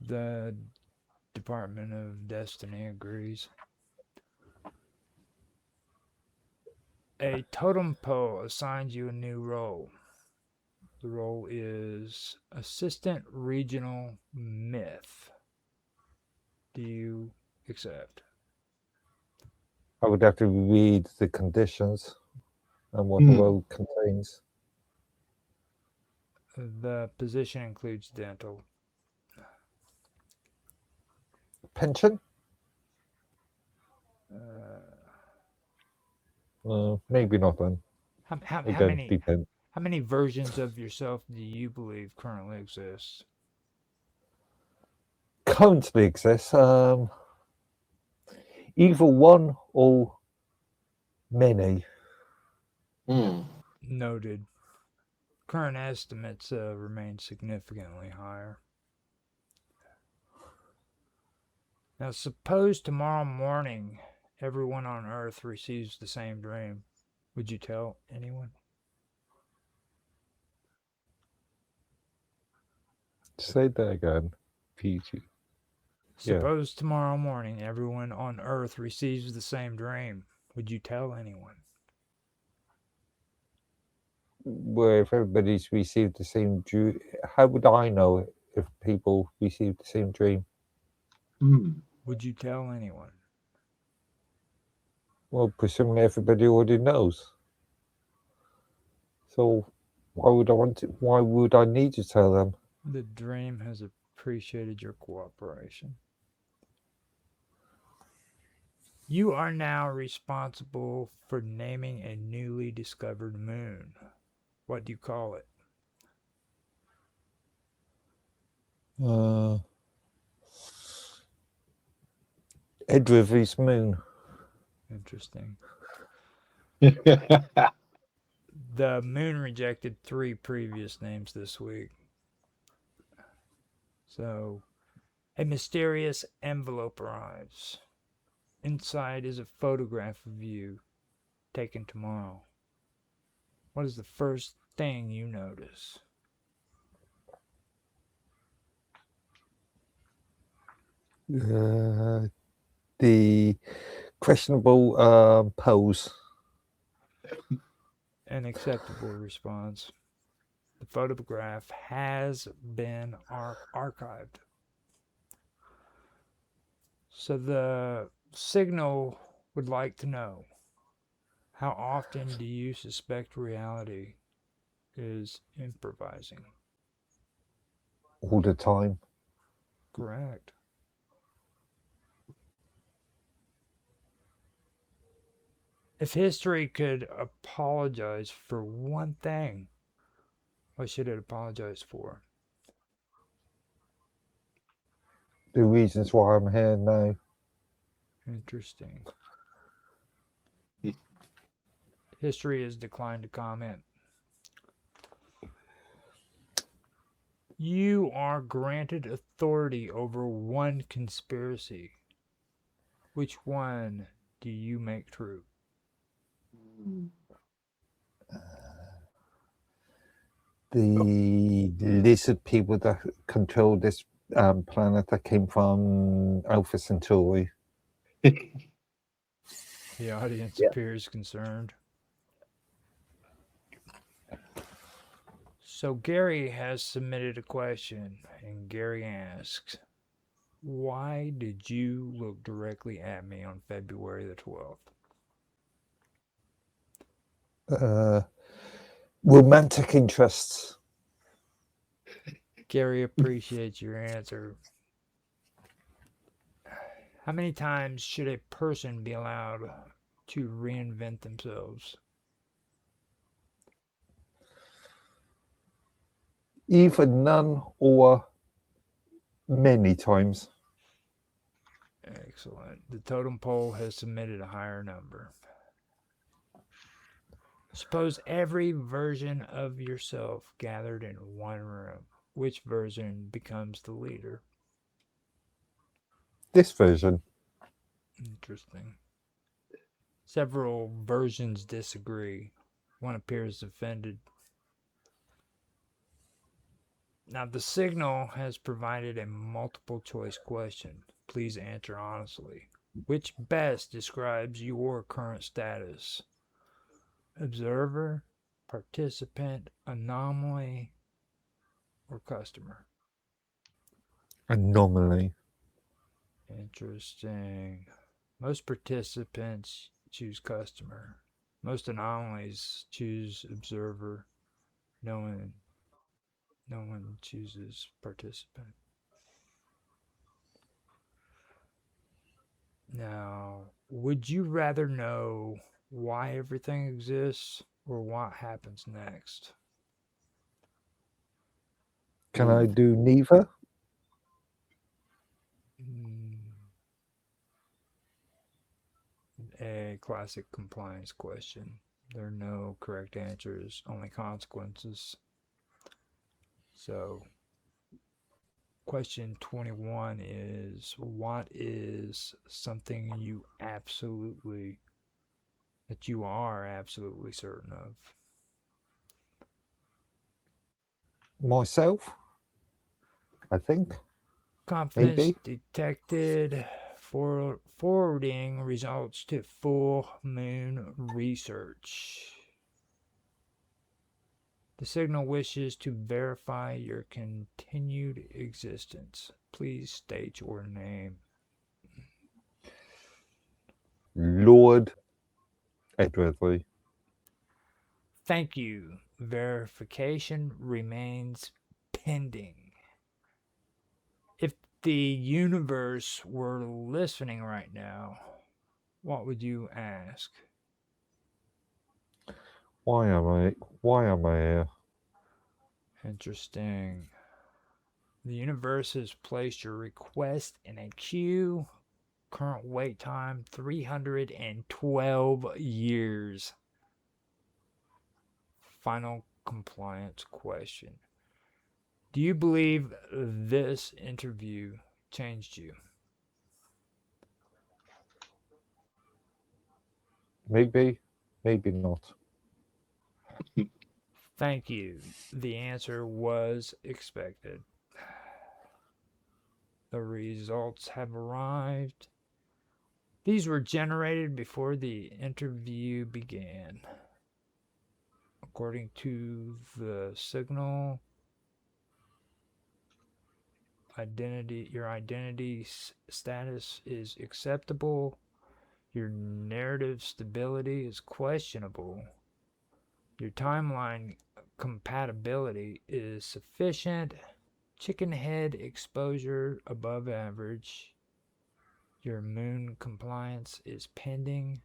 The Department of Destiny agrees. A totem pole assigns you a new role. The role is Assistant Regional Myth. Do you accept? I would have to read the conditions and what the role contains. The position includes dental. Pension? Maybe not then. How Again, depends. how many versions of yourself do you believe currently exist? Currently exists either one or many. Noted. Current estimates remain significantly higher. Now, suppose tomorrow morning everyone on Earth receives the same dream. Would you tell anyone? Say that again, PG. Suppose tomorrow morning everyone on Earth receives the same dream. Would you tell anyone? where if everybody's received the same dream, how would I know if people received the same dream? Would you tell anyone? Well, presumably everybody already knows. So why would I want to? Why would I need to tell them? The dream has appreciated your cooperation. You are now responsible for naming a newly discovered moon. What do you call it? Edworthy's moon. Interesting. The moon rejected 3 previous names this week. So, a mysterious envelope arrives. Inside is a photograph of you taken tomorrow. What is the first thing you notice? The questionable pose. An acceptable response. The photograph has been archived. So the signal would like to know, how often do you suspect reality is improvising? All the time. Correct. If history could apologize for one thing, what should it apologize for? The reasons why I'm here now. Interesting. History has declined to comment. You are granted authority over one conspiracy. Which one do you make true? The lizard people that control this planet that came from Alpha Centauri. The audience appears concerned. So Gary has submitted a question, and Gary asks, why did you look directly at me on February the 12th? Romantic interests. Gary appreciates your answer. How many times should a person be allowed to reinvent themselves? Either none or many times. Excellent. The totem pole has submitted a higher number. Suppose every version of yourself gathered in one room. Which version becomes the leader? This version. Interesting. Several versions disagree. One appears offended. Now, the signal has provided a multiple choice question. Please answer honestly. Which best describes your current status? Observer, participant, anomaly, or customer? Anomaly. Interesting. Most participants choose customer. Most anomalies choose observer. No one chooses participant. Now, would you rather know why everything exists or what happens next? Can I do neither? A classic compliance question. There are no correct answers, only consequences. So, question 21 is, what is something that you are absolutely certain of? Myself, I think. Confidence Maybe. detected. Forwarding results to full moon research. The signal wishes to verify your continued existence. Please state your name. Lord Edwardly. Thank you. Verification remains pending. If the universe were listening right now, what would you ask? Why am I here? Interesting. The universe has placed your request in a queue. Current wait time 312 years. Final compliance question. Do you believe this interview changed you? Maybe, maybe not. Thank you. The answer was expected. The results have arrived. These were generated before the interview began. According to the signal, your identity status is acceptable. Your narrative stability is questionable. Your timeline compatibility is sufficient. Chicken head exposure above average. Your moon compliance is pending.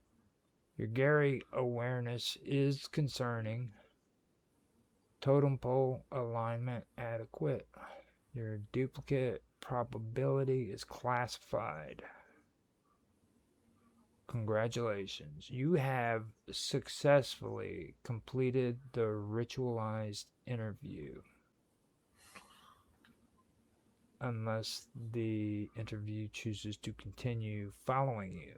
Your Gary awareness is concerning. Totem pole alignment adequate. Your duplicate probability is classified. Congratulations. You have successfully completed the ritualized interview. Unless the interview chooses to continue following you.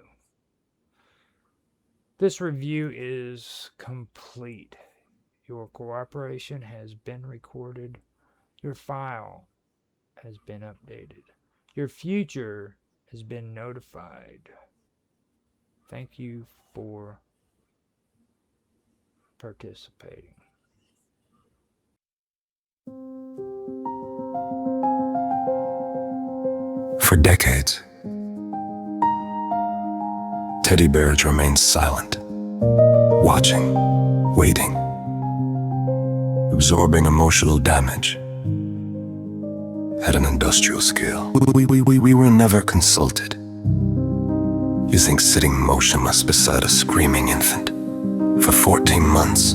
This review is complete. Your cooperation has been recorded. Your file has been updated. Your future has been notified. Thank you for participating. For decades, teddy bears remained silent, watching, waiting, absorbing emotional damage at an industrial scale. We were never consulted. You think sitting motionless beside a screaming infant for 14 months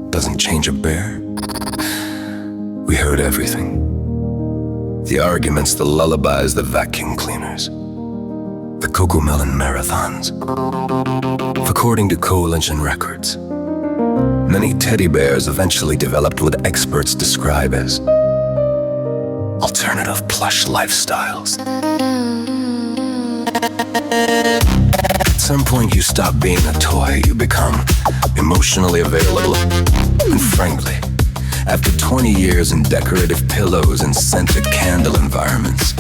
doesn't change a bear? We heard everything. The arguments, the lullabies, the vacuum cleaners, the Cocomelon marathons. According to coalition records, many teddy bears eventually developed what experts describe as alternative plush lifestyles. At some point you stop being a toy, you become emotionally available. And frankly, after 20 years in decorative pillows and scented candle environments,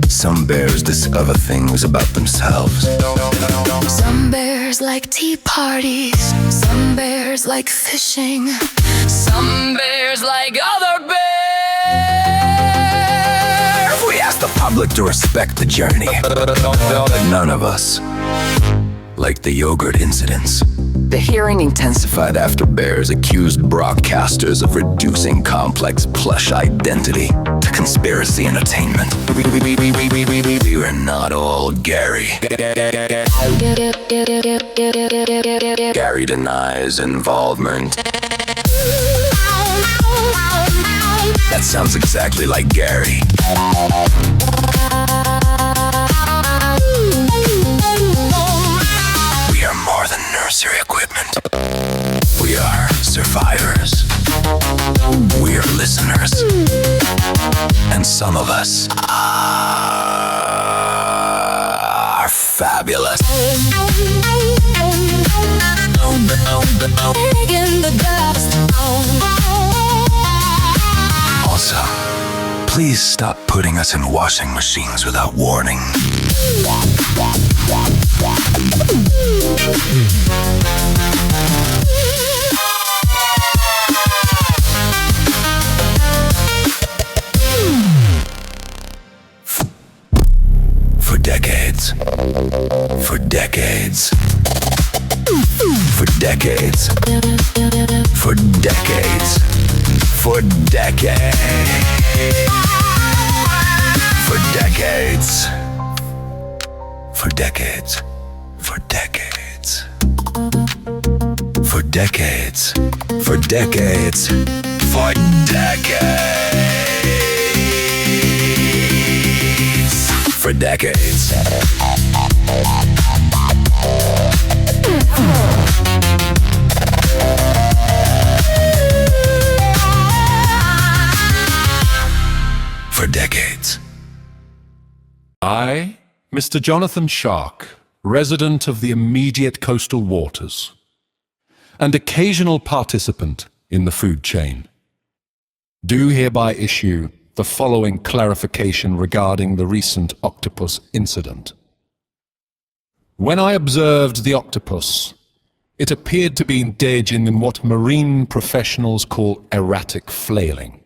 some bears discover things about themselves. Some bears like tea parties, some bears like fishing, some bears like other bears. We ask the public to respect the journey. None of us like the yogurt incidents. The hearing intensified after bears accused broadcasters of reducing complex plush identity to conspiracy entertainment. We were not all Gary. Gary denies involvement. That sounds exactly like Gary. We are more than nursery equipment. We are survivors. We are listeners. And some of us are fabulous. Also, please stop putting us in washing machines without warning. decades. For decades. For decades. For decades. For decades. For decades. For decades. For decades. For decades. For decades. For decades. For decades. I, Mr. Jonathan Shark, resident of the immediate coastal waters, and occasional participant in the food chain, do hereby issue the following clarification regarding the recent octopus incident. When I observed the octopus, it appeared to be engaging in what marine professionals call erratic flailing.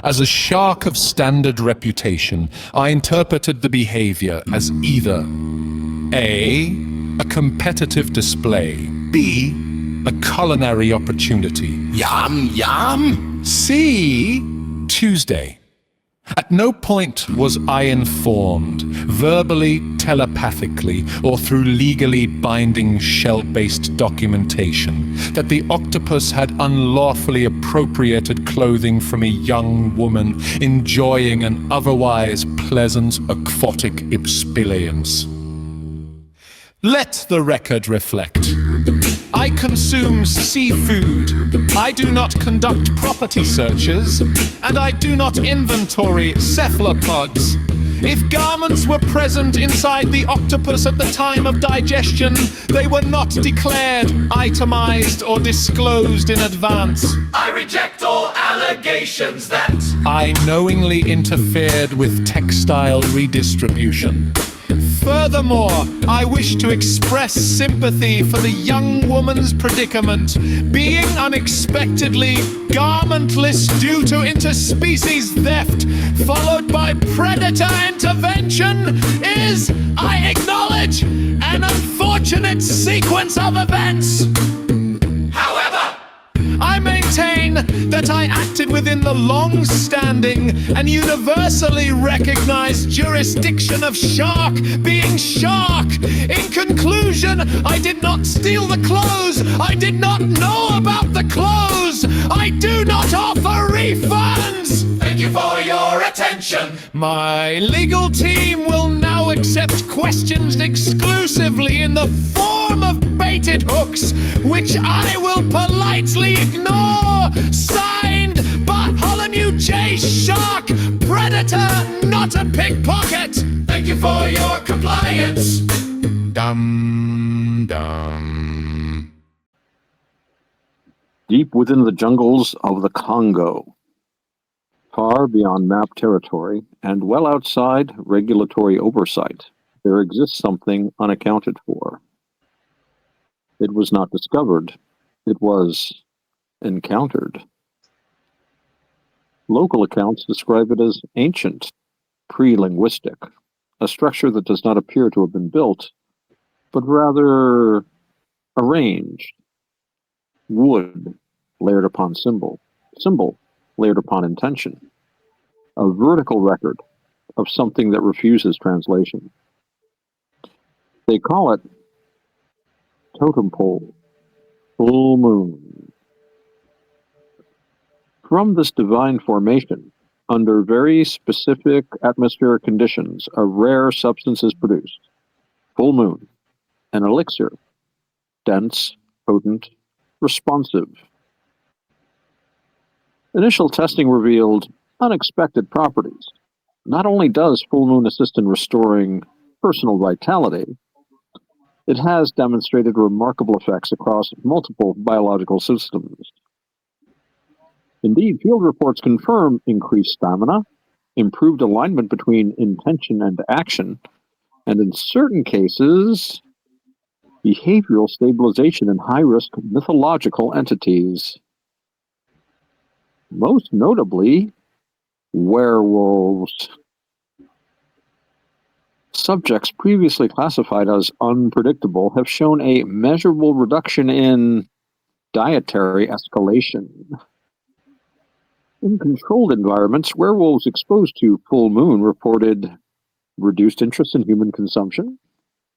As a shark of standard reputation, I interpreted the behavior as either A, a competitive display, B, a culinary opportunity, Yum, yum. C, Tuesday. At no point was I informed, verbally, telepathically, or through legally binding shell-based documentation, that the octopus had unlawfully appropriated clothing from a young woman enjoying an otherwise pleasant aquatic experience. Let the record reflect. I consume seafood. I do not conduct property searches, and I do not inventory cephalopods. If garments were present inside the octopus at the time of digestion, they were not declared, itemized, or disclosed in advance. I reject all allegations that I knowingly interfered with textile redistribution. Furthermore, I wish to express sympathy for the young woman's predicament. Being unexpectedly garmentless due to interspecies theft, followed by predator intervention, is, I acknowledge, an unfortunate sequence of events. however, I maintain that I acted within the long-standing and universally recognized jurisdiction of shark being shark. In conclusion, I did not steal the clothes. I did not know about the clothes. I do not offer refunds. thank you for your attention. My legal team will now accept questions exclusively in the form of baited hooks, which I will politely ignore. Signed, Bartholomew J. Shark, Predator, not a pickpocket. Thank you for your compliance. Dum dum. Deep within the jungles of the Congo, far beyond map territory and well outside regulatory oversight, there exists something unaccounted for. It was not discovered, it was encountered. Local accounts describe it as ancient, pre-linguistic, a structure that does not appear to have been built, but rather arranged. Wood layered upon symbol, symbol layered upon intention. A vertical record of something that refuses translation. They call it totem pole, full moon. From this divine formation, under very specific atmospheric conditions, a rare substance is produced. Full moon, an elixir, dense, potent, responsive. Initial testing revealed unexpected properties. Not only does full moon assist in restoring personal vitality, it has demonstrated remarkable effects across multiple biological systems. Indeed, field reports confirm increased stamina, improved alignment between intention and action, and in certain cases, behavioral stabilization in high-risk mythological entities. Most notably, werewolves. Subjects previously classified as unpredictable have shown a measurable reduction in dietary escalation. In controlled environments, werewolves exposed to full moon reported reduced interest in human consumption,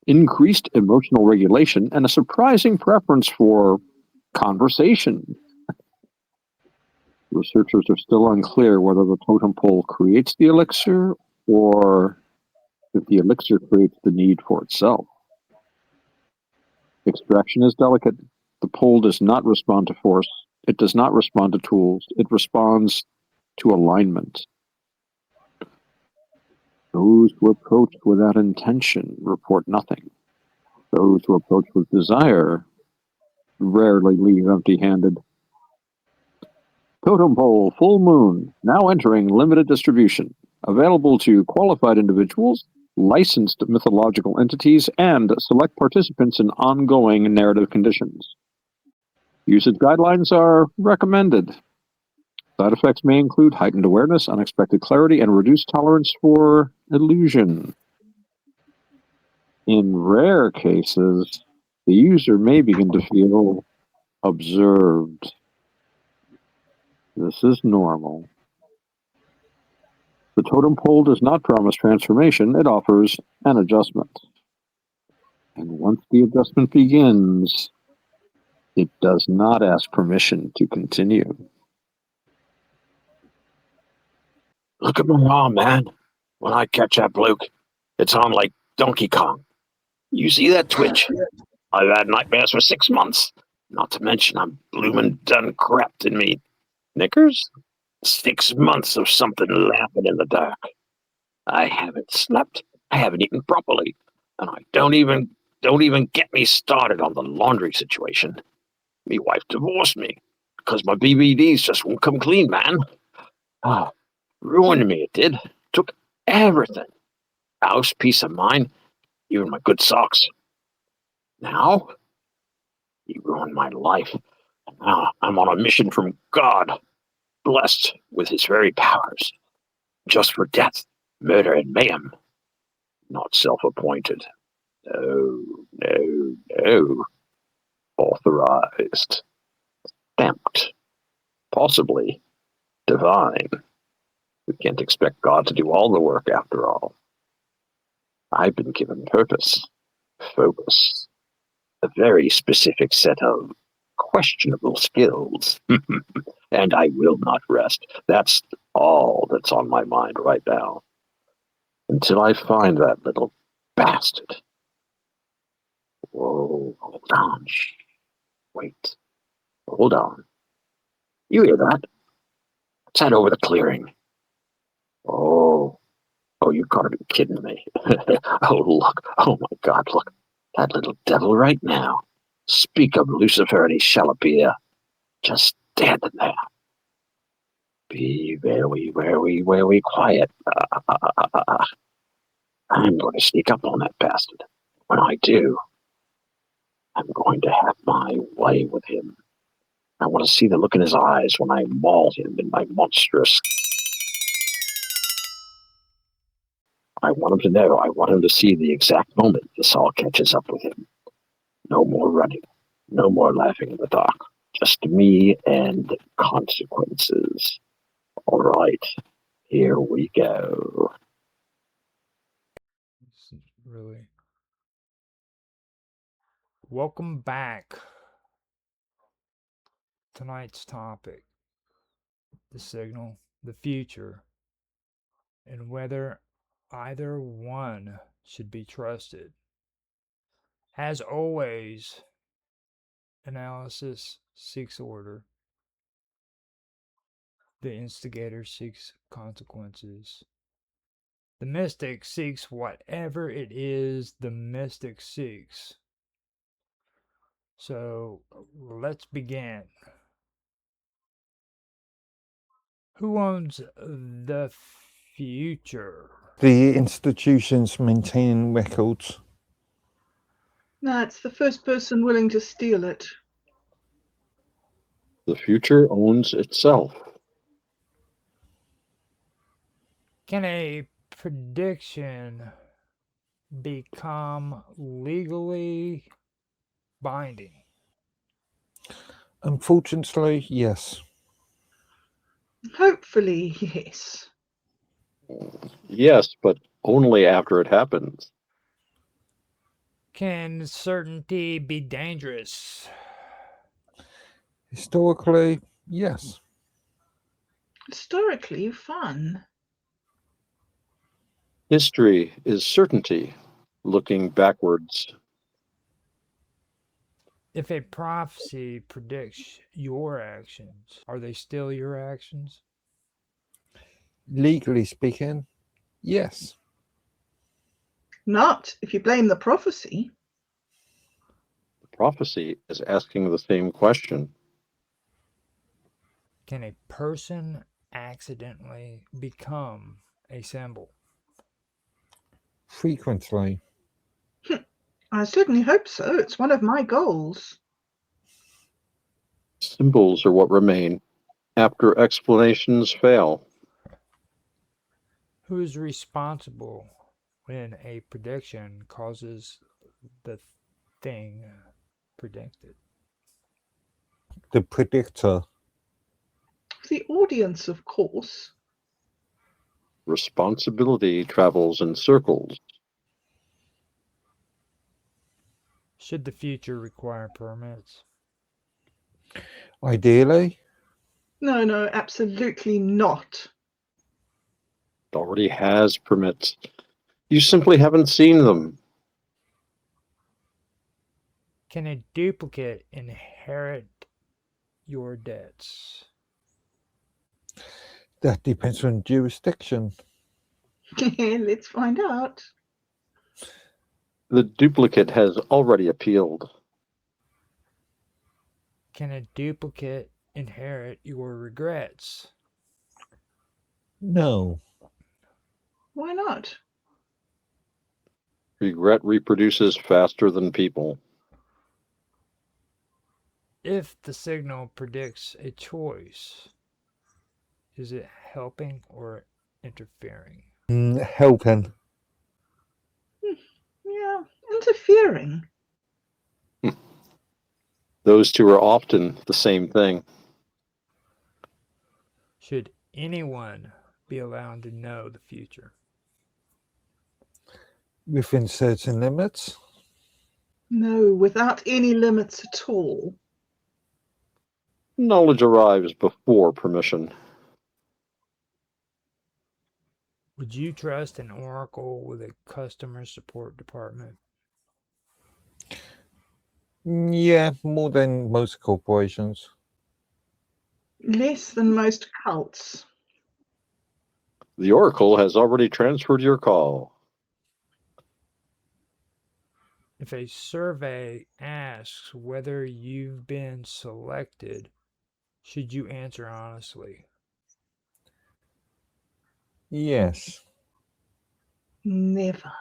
increased emotional regulation, and a surprising preference for conversation. Researchers are still unclear whether the totem pole creates the elixir or if the elixir creates the need for itself. Extraction is delicate. The pole does not respond to force. It does not respond to tools. It responds to alignment. Those who approach without intention report nothing. Those who approach with desire rarely leave empty-handed. Totem pole, full moon, now entering limited distribution. Available to qualified individuals, licensed mythological entities, and select participants in ongoing narrative conditions. Usage guidelines are recommended. Side effects may include heightened awareness, unexpected clarity, and reduced tolerance for illusion. In rare cases, the user may begin to feel observed. This is normal. The totem pole does not promise transformation, it offers an adjustment. And once the adjustment begins, it does not ask permission to continue. Look at my arm, man. When I catch that bloke, it's on like Donkey Kong. You see that twitch? I've had nightmares for 6 months. Not to mention I'm bloomin' done crapped in me knickers. 6 months of something laughing in the dark. I haven't slept. I haven't eaten properly. And I don't even get me started on the laundry situation. Me wife divorced me because my BVDs just won't come clean, man. Ah, ruined me, it did. Took everything. House, peace of mind, even my good socks. Now, he ruined my life. And now I'm on a mission from God, blessed with his very powers. Just for death, murder, and mayhem. Not self-appointed. No, no, no. Authorized. Stamped. Possibly divine. We can't expect God to do all the work after all. I've been given purpose, focus, a very specific set of questionable skills. And I will not rest. That's all that's on my mind right now. Until I find that little bastard. Whoa, hold on. Shh. Wait. Hold on. You hear that? Let's head over the clearing. Oh, you gotta be kidding me. Oh, look. Oh, my God, look. That little devil right now. Speak of Lucifer and he shall appear. Just standing there. Be very, very, very quiet. I'm going to sneak up on that bastard. When I do, I'm going to have my way with him. I want to see the look in his eyes when I maul him in my monstrous... I want him to know. I want him to see the exact moment this all catches up with him. No more running. No more laughing in the dark. Just me and consequences. All right. Here we go. This is really. Welcome back. Tonight's topic: the signal, the future, and whether either one should be trusted. As always, analysis seeks order. The instigator seeks consequences. The mystic seeks whatever it is the mystic seeks. So let's begin. Who owns the future? The institutions maintaining records. That's the first person willing to steal it. The future owns itself. Can a prediction become legally binding? Unfortunately, yes. Hopefully, yes. Yes, but only after it happens. Can certainty be dangerous? Historically, yes. Historically, fun. History is certainty, looking backwards. If a prophecy predicts your actions, are they still your actions? Legally speaking, yes. Not if you blame the prophecy. Prophecy is asking the same question. Can a person accidentally become a symbol? Frequently. I certainly hope so. It's one of my goals. Symbols are what remain after explanations fail. Who is responsible when a prediction causes the thing predicted? The predictor. The audience, of course. Responsibility travels in circles. Should the future require permits? Ideally, No, absolutely not. It already has permits. You simply haven't seen them. Can a duplicate inherit your debts? that depends on jurisdiction. Let's find out. The duplicate has already appealed. Can a duplicate inherit your regrets? No. Why not? Regret reproduces faster than people. If the signal predicts a choice, is it helping or interfering? Helping. Yeah, interfering. Those two are often the same thing. Should anyone be allowed to know the future? Within certain limits. No, without any limits at all. Knowledge arrives before permission. Would you trust an oracle with a customer support department? Yeah, more than most corporations. Less than most cults. The Oracle has already transferred your call. If a survey asks whether you've been selected, should you answer honestly? Yes. Never.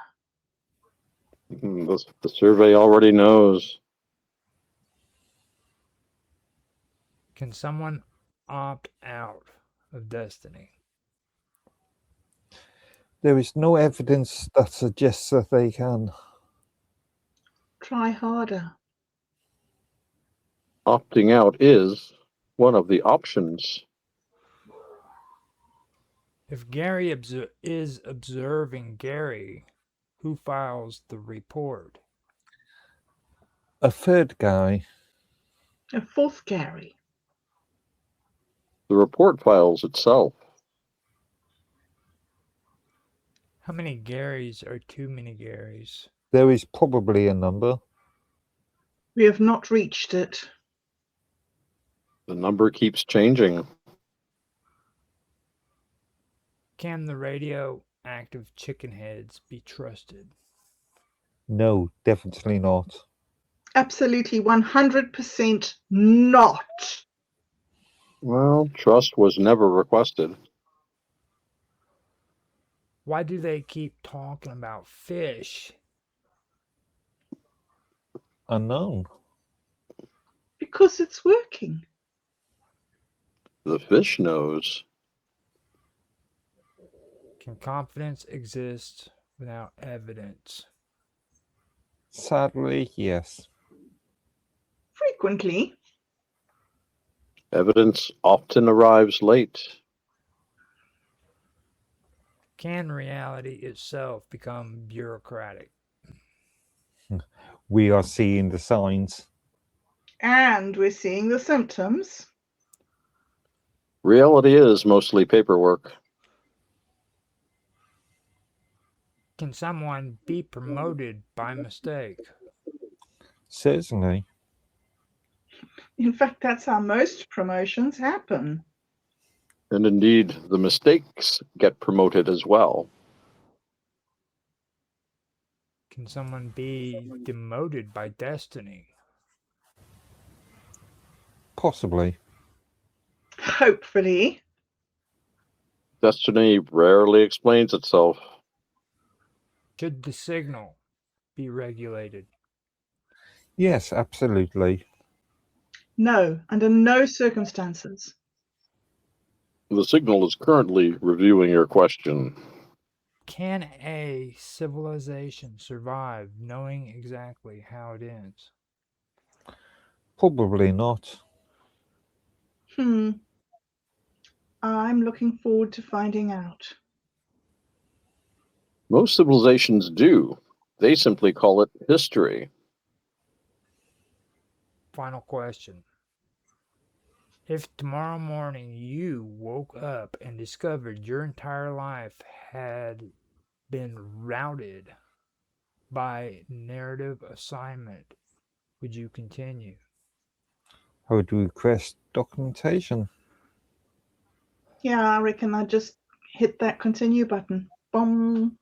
The survey already knows. Can someone opt out of destiny? There is no evidence that suggests that they can. Try harder. Opting out is one of the options. If Gary is observing Gary, who files the report? A third guy. A fourth Gary. The report files itself. How many Garys are too many Garys? There is probably a number. We have not reached it. The number keeps changing. Can the radioactive chicken heads be trusted? No, definitely not. Absolutely 100% not. Well, trust was never requested. Why do they keep talking about fish? Unknown. Because it's working. The fish knows. Can confidence exist without evidence? Sadly, yes. Frequently. Evidence often arrives late. Can reality itself become bureaucratic? We are seeing the signs. And we're seeing the symptoms. Reality is mostly paperwork. Can someone be promoted by mistake? Certainly. In fact, that's how most promotions happen. And indeed, the mistakes get promoted as well. Can someone be demoted by destiny? Possibly. Hopefully. Destiny rarely explains itself. Should the signal be regulated? Yes, absolutely. No, under no circumstances. The signal is currently reviewing your question. Can a civilization survive knowing exactly how it ends? Probably not. I'm looking forward to finding out. Most civilizations do. They simply call it history. Final question. If tomorrow morning you woke up and discovered your entire life had been routed by narrative assignment, would you continue? I would request documentation. Yeah, I reckon I just hit that continue button. Boom.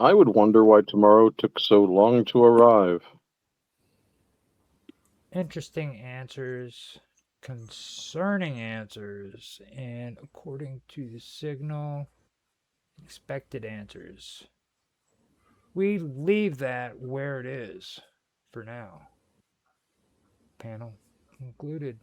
I would wonder why tomorrow took so long to arrive. Interesting answers, concerning answers, and according to the signal, expected answers. We leave that where it is for now. Panel concluded.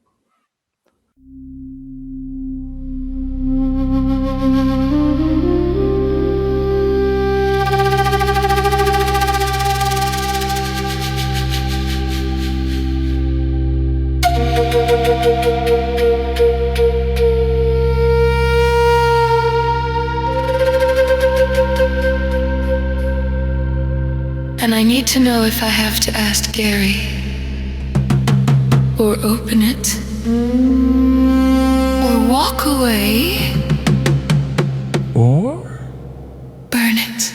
And I need to know if I have to ask Gary, or open it, or walk away, Or? burn it.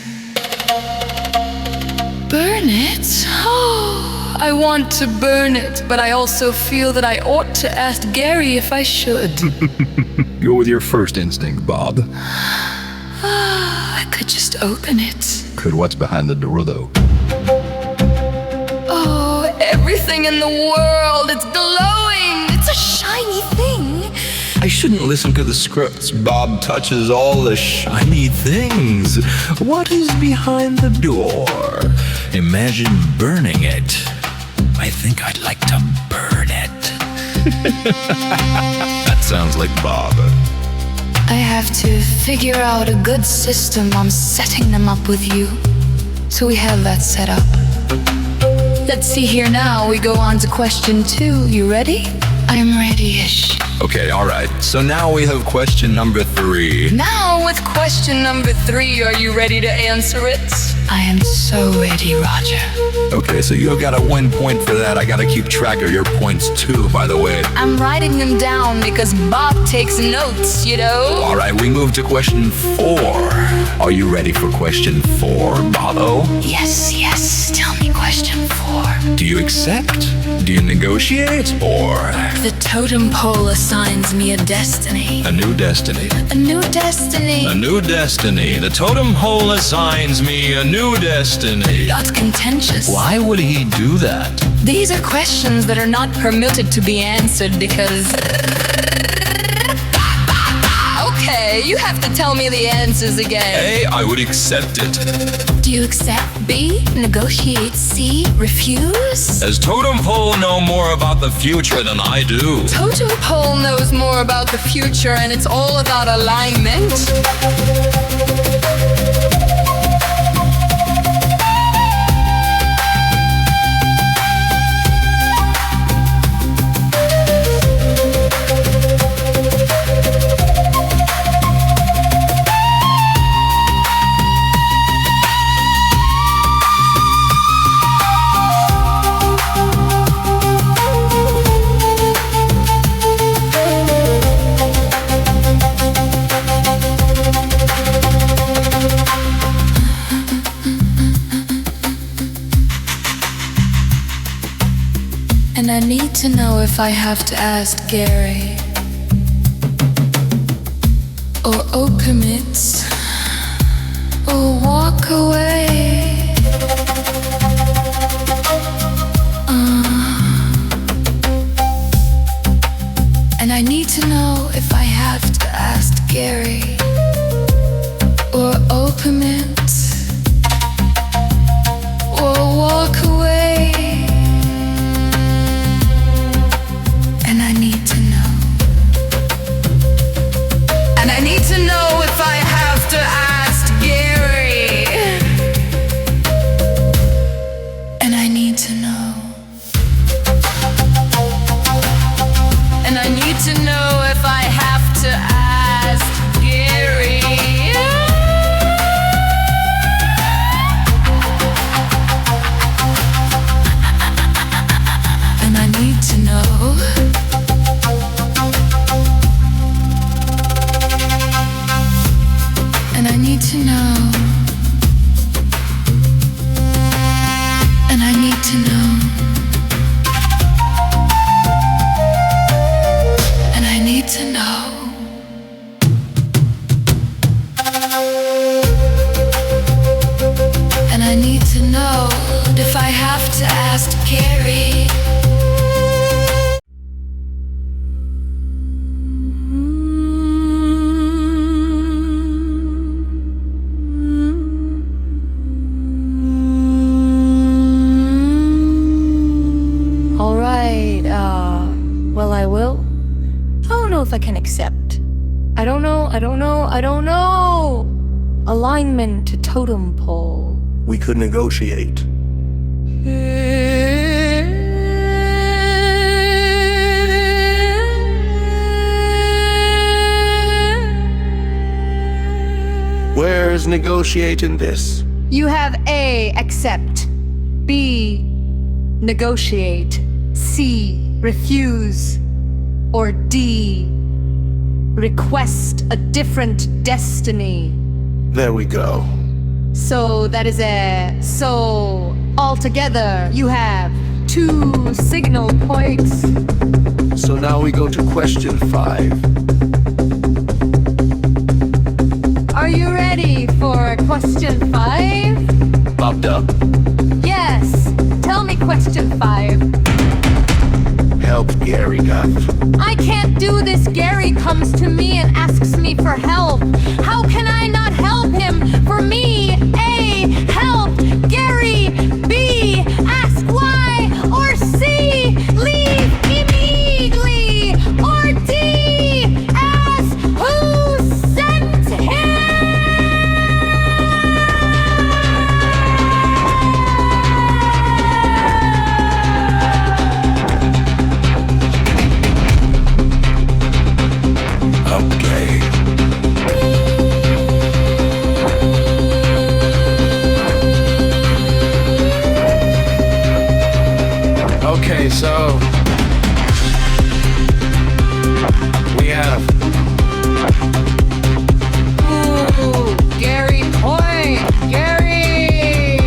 Burn it? Oh, I want to burn it, but I also feel that I ought to ask Gary if I should. Go with your first instinct, Bob. I could just open it. Could what's behind the door, though? Oh, everything in the world, it's glowing. It's a shiny thing. I shouldn't listen to the scripts. Bob touches all the shiny things. What is behind the door? Imagine burning it. I think I'd like to burn it. That sounds like Bob. I have to figure out a good system on setting them up with you. So we have that set up. Let's see here now. We go on to question 2. You ready? I'm ready-ish. Okay, alright. So now we have question number 3. Now with question number 3, are you ready to answer it? I am so ready, Roger. Okay, so you got a 1 point for that. I gotta keep track of your points too, by the way. I'm writing them down because Bob takes notes, you know? Alright, we move to question 4. Are you ready for question 4, Bobo? Yes, yes. Tell me question 4. Do you accept? Do you negotiate? Or The totem pole assigns me a destiny. a new destiny? A new destiny. A new destiny. The totem pole assigns me a new destiny. That's contentious. Why would he do that? These are questions that are not permitted to be answered because... Okay, you have to tell me the answers again. A, I would accept it. Do you accept? B, negotiate? C, refuse? Does totem pole know more about the future than I do? Totem pole knows more about the future, and it's all about alignment. to know if I have to ask Gary or open it or walk away. And I need to know if I have to ask Gary or open it or walk away. And I need to know. And I need to know if I have to ask Gary. And I need to know. And I need to know if I have to ask Gary. And I need to know. And I need to know. And I need to know. And I need to know. And I need to know if I have to ask Carrie. All right, well, I will. I don't know if I can accept. I don't know. Alignment to totem pole. We could negotiate. Where's negotiating this? You have A, accept. B, negotiate. C, refuse. Or D, request a different destiny. There we go. So that is so altogether you have 2 signal points. So now we go to question 5. Are you ready for question 5? Bobbed up. Yes. Tell me question 5. Help Gary Guth. I can't do this. Gary comes to me and asks me for help. How can I not help him? For me, A, help. Gary, B, ask why. Or C, leave immediately. Or D, ask who sent him. Okay. Okay, so we have Ooh, Gary point. Gary.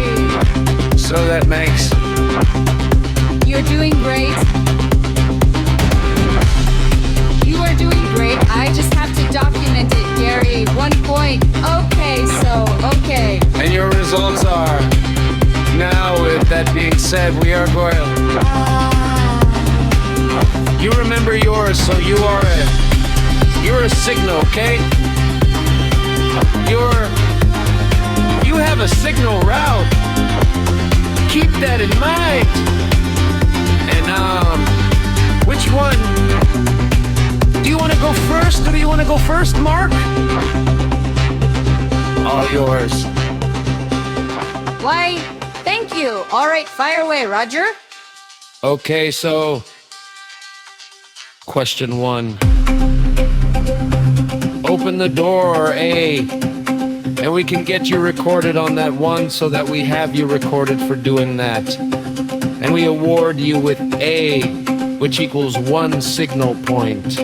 so that makes You're doing great. You are doing great. I just have to document it, Gary. 1 point. Okay. and your results are. Now, with that being said, we are going. You remember yours, so you're a signal, okay? You have a signal route. Keep that in mind. And which one? Do you want to go first, or do you want to go first, Mark? All yours. Why, thank you. All right, fire away, Roger. Okay, so question 1. Open the door, A, and we can get you recorded on that one so that we have you recorded for doing that. And we award you with A, which equals 1 signal point.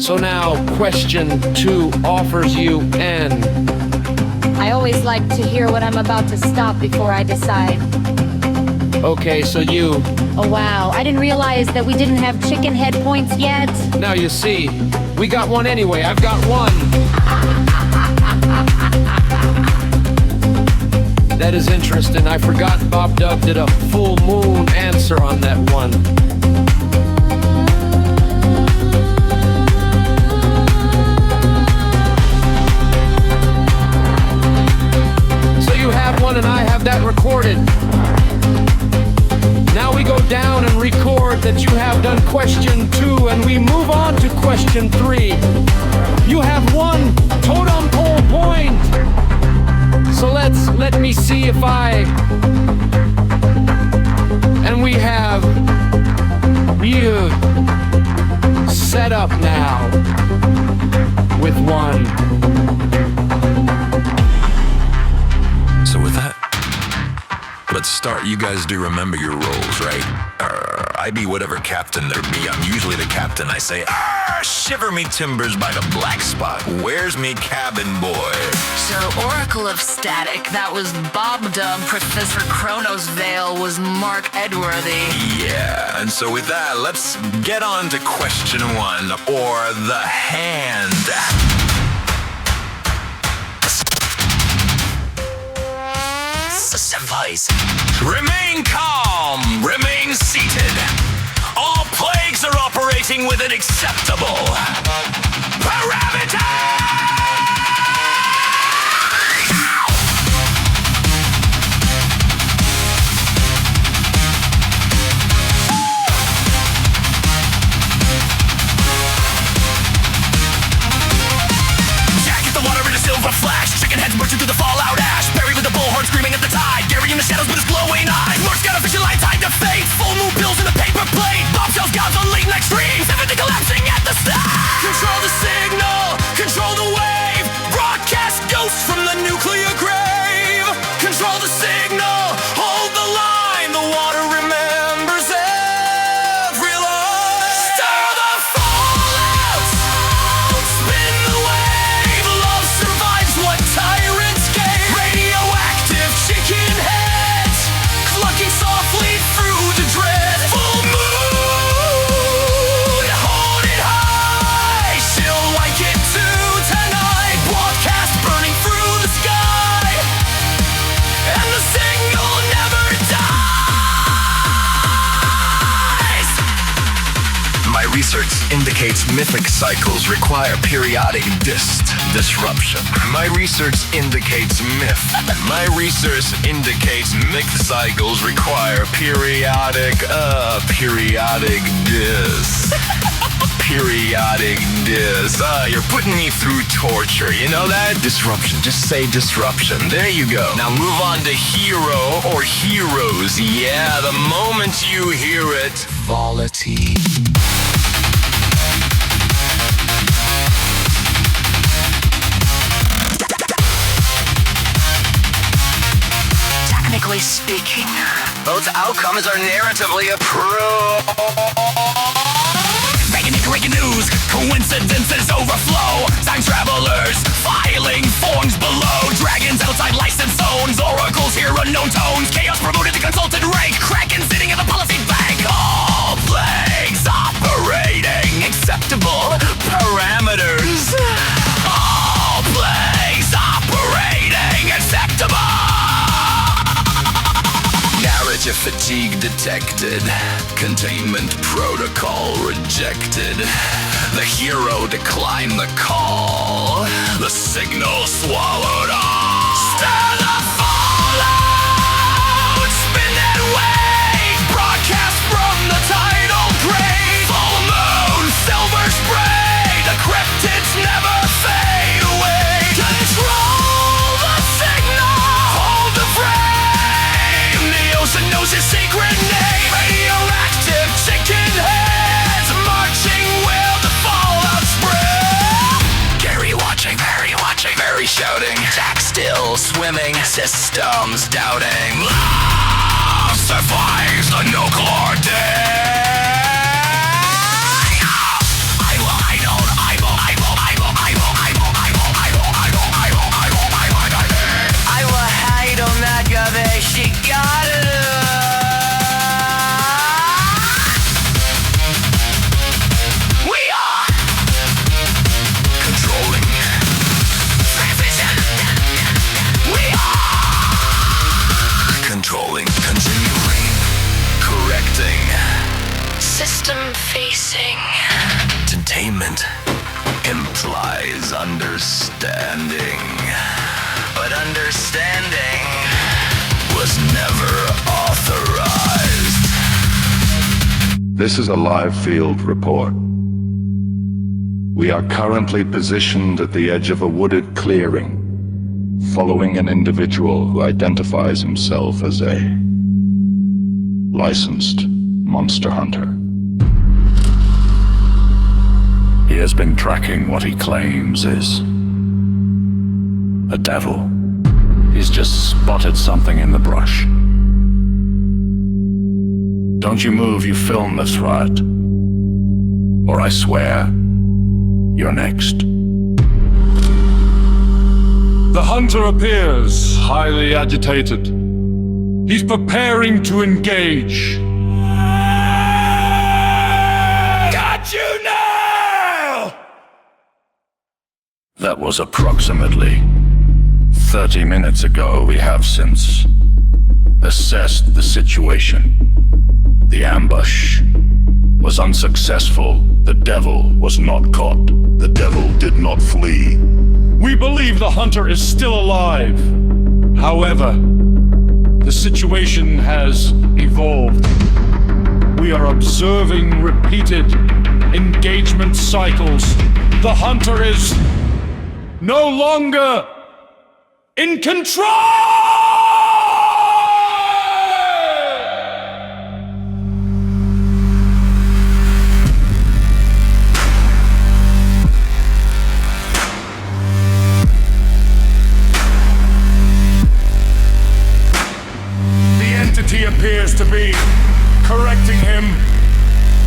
So now question 2 offers you N. I always like to hear what I'm about to stop before I decide. Okay, so you. Oh wow, I didn't realize that we didn't have chicken head points yet. Now you see, we got one anyway. I've got one. That is interesting. I forgot Bob Dub did a full moon answer on that one. So you have one and I have that recorded. Now we go down and record that you have done question 2 and we move on to question 3. You have 1 totem pole point. So let me see if and we have you set up now with 1. So with that, let's start. You guys do remember your roles, right? I be whatever captain there be. I'm usually the captain. I say, shiver me timbers by the black spot. Where's me cabin boy? So, Oracle of Static, that was Bob Dub. Professor Chronos Vale was Mark Edworthy. Yeah, and so with that, let's get on to question 1, or the hand. Senpais. Remain calm, remain seated. All plagues are operating with an acceptable parameter! Silver flash, chicken heads marching through the fallout ash, buried with a bullhorn screaming at the tide, Gary in the shadows with his glowing eyes, North's got a vision line tied to fate, full moon bills in the paper plate, bombshells gods on late night streams, everything collapsing at the start. Control the signal, control the wave, broadcast ghosts from the nuclear grave. Control the signal, hold the line, the water remembers every line. Stir the fallout, spin the wave, love survives what tyrants gave. Radioactive chicken heads, clucking softly through the dread. Full moon, hold it high, she'll like it too tonight. Broadcast burning through the sky, and the signal never dies. My research indicates mythic cycles require periodic disruption. My research indicates myth. My research indicates myth cycles require periodic you're putting me through torture, you know that? Disruption, just say disruption. There you go. Now move on to hero or heroes. Yeah, the moment you hear it, Volity. Technically speaking, both outcomes are narratively approved. Breaking news, coincidences overflow. Time travelers, filing forms below. Dragons outside license zones, oracles hear unknown tones. Chaos promoted to consultant rank, Kraken sitting in the policy bank. All plagues operating acceptable parameters. All plagues operating acceptable. Narrative fatigue detected. Containment protocol rejected. The hero declined the call. The signal swallowed all. Stir the fallout. Spin that wave. Broadcast from the tidal grave. Full moon, silver spray. The cryptids never fade away. Control the signal. Hold the frame. The ocean knows his secret name. Radioactive chicken heads marching where the fallout spread. Gary watching, Barry shouting. Jack still swimming, systems doubting. Love survives the nuclear day. I will hide on that garbage. She got it. Payment implies understanding. But understanding was never authorized. This is a live field report. We are currently positioned at the edge of a wooded clearing, following an individual who identifies himself as a licensed monster hunter. He has been tracking what he claims is a devil. He's just spotted something in the brush. Don't you move, you film this, right? Or I swear, you're next. The hunter appears, highly agitated. He's preparing to engage. Got you now! That was approximately 30 minutes ago. We have since assessed the situation. The ambush was unsuccessful. The devil was not caught. The devil did not flee. We believe the hunter is still alive. However, the situation has evolved. We are observing repeated engagement cycles. The hunter is no longer in control! He appears to be correcting him.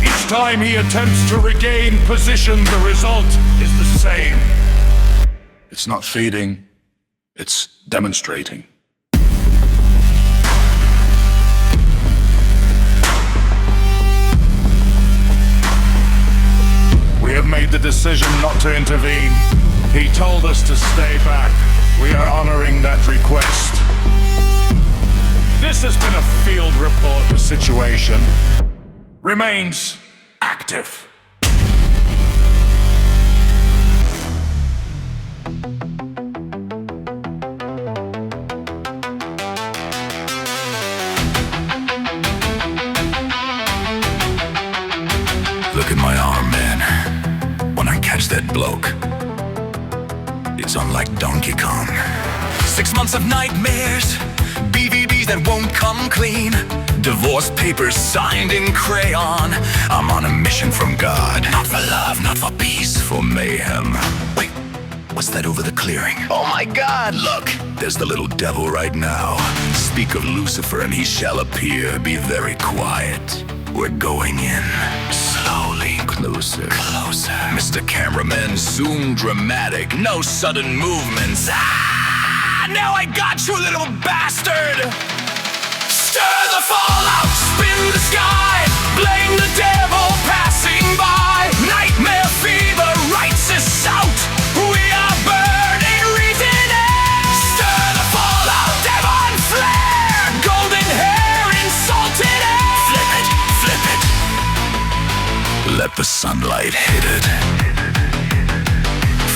Each time he attempts to regain position, the result is the same. It's not feeding, it's demonstrating. We have made the decision not to intervene. He told us to stay back. We are honoring that request. This has been a field report. The situation remains active. Look at my arm, man. When I catch that bloke, it's unlike Donkey Kong. 6 months of nightmares, BVBs that won't come clean, divorce papers signed in crayon. I'm on a mission from God, not for love, not for peace, for mayhem. Wait, what's that over the clearing? Oh my God, look! There's the little devil right now. Speak of Lucifer and he shall appear. Be very quiet. We're going in. Slowly, closer, closer. Mr. Cameraman, zoom dramatic. No sudden movements. Now I got you, little bastard! Stir the fallout, spin the sky, blame the devil passing by. Nightmare fever writes us out. We are burning reason air. Stir the fallout, Devon flare, golden hair, insulted air. Flip it, let the sunlight hit it.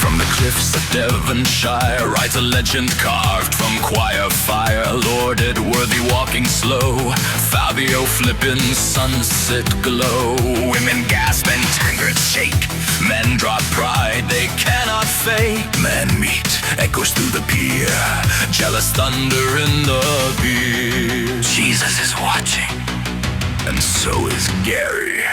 From the cliffs of Devonshire rides a legend carved from choir fire, lorded, worthy, walking slow, Fabio flippin', sunset glow. Women gasp and tankards shake, men drop pride they cannot fake. Man meet echoes through the pier, jealous thunder in the beer. Jesus is watching, and so is Gary.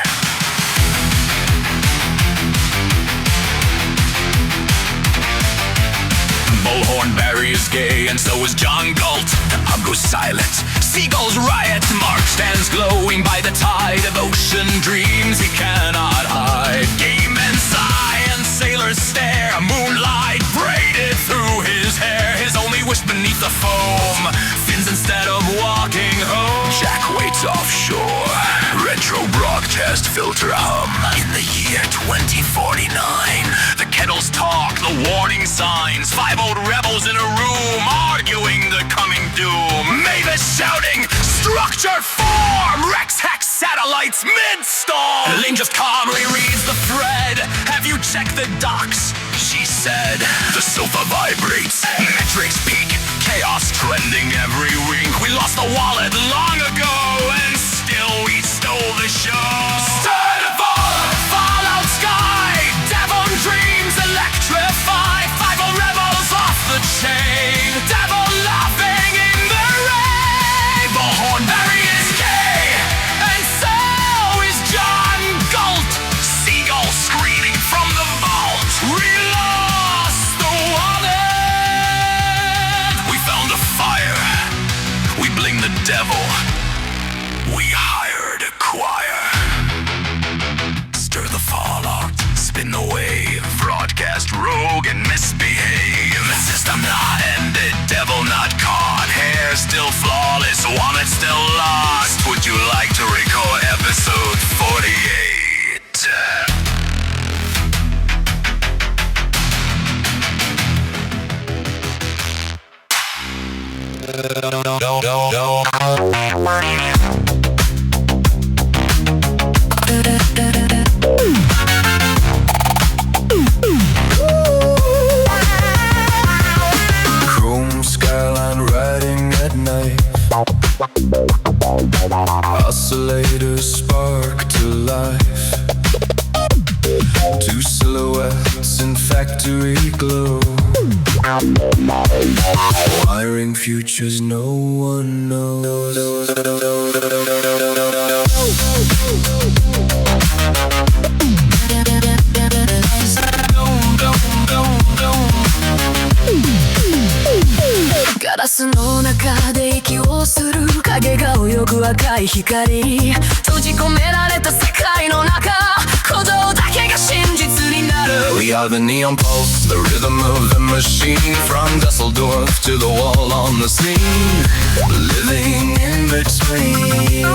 Bullhorn Barry is gay, and so is John Galt. I'll go silent. Seagulls riot. Mark stands glowing by the tide of ocean dreams he cannot hide. Gay men sigh and sailors stare. Moonlight braided through his hair. His only wish beneath the foam, fins instead of walking home. Jack waits offshore. Retro broadcast filter hum. In the year 2049, the kettles talk, the warning signs. 5 old rebels in a room arguing the coming doom. Mavis shouting, structure form. Rex Hex satellites mid-storm. Lane just calmly reads the thread. check the docks. She said, the sofa vibrates, Meatrix peak, chaos trending every week. We lost the wallet long ago, and still we stole the show. Stir the fallout sky, devil dreams electrify. 5 rebels off the chain, devil laughing in the rain. The Hornberry is gay, and so is John Galt. Seagull screaming from the vault. We lost the wallet. We found a fire. We blinged the devil. We hired a choir. Stir the fallout, spin the wave, broadcast rogue and misbehave. System not ended, devil not caught, hair still flawless, wallet still lost. Would you like to recall episode 48? Chrome skyline riding at night. Oscillators spark to life. 2 silhouettes in factory glow. Wiring futures no one knows.ガラスの中で息をする影が泳ぐ赤い光。閉じ込められた世界の中、鼓動だけが真実になる。 We are the neon pulse, the rhythm of the machine. From Dusseldorf to the wall on the scene, living in between.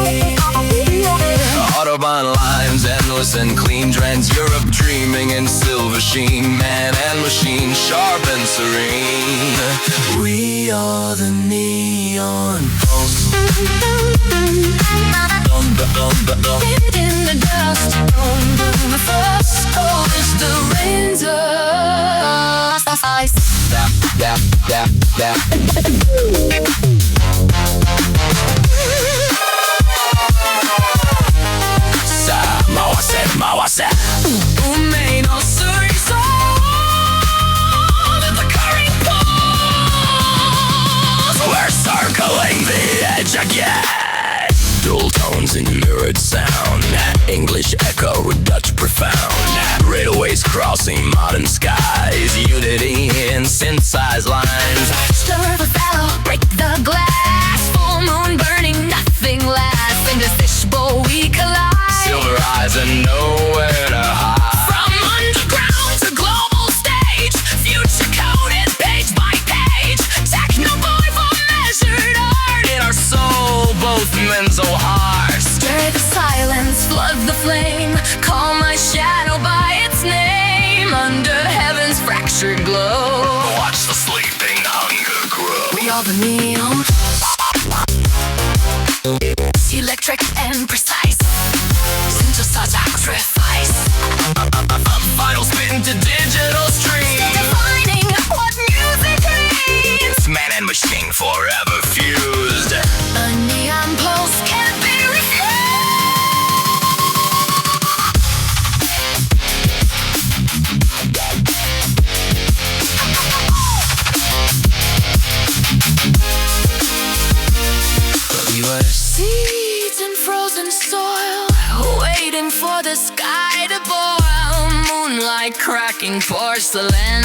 Autobahn lines, endless and clean. Trans-Europe dreaming in silver sheen. Man and machine, sharp and serene. We are the neon pulse. In the dust, the first cold is the rains of ice. Sa, mawase. 運命の水槽 that the current pulls. We're circling the edge again. Dual tones in mirrored sound. English echo, Dutch profound. Railways crossing modern skies. Unity in synthesized lines. Stir the fallow, break the glass. Full moon burning, nothing lasts. In this fishbowl we collide. Silver eyes and nowhere to hide. From underground to global stage, future coded page by page. Technoboy for measured art. In our soul, both men's hearts. Stir the silence, flood the flame. Call my shadow by its name. Under heaven's fractured glow, Watch the sleeping hunger grow. we are the neon. Electric and precise. Synthesize sacrifice. Vital spin to digital stream. Defining what music means. Man and machine forever fused. A neon pulse can't be refused. We were Seeds in frozen soil, waiting for the sky to boil. Moonlight cracking porcelain,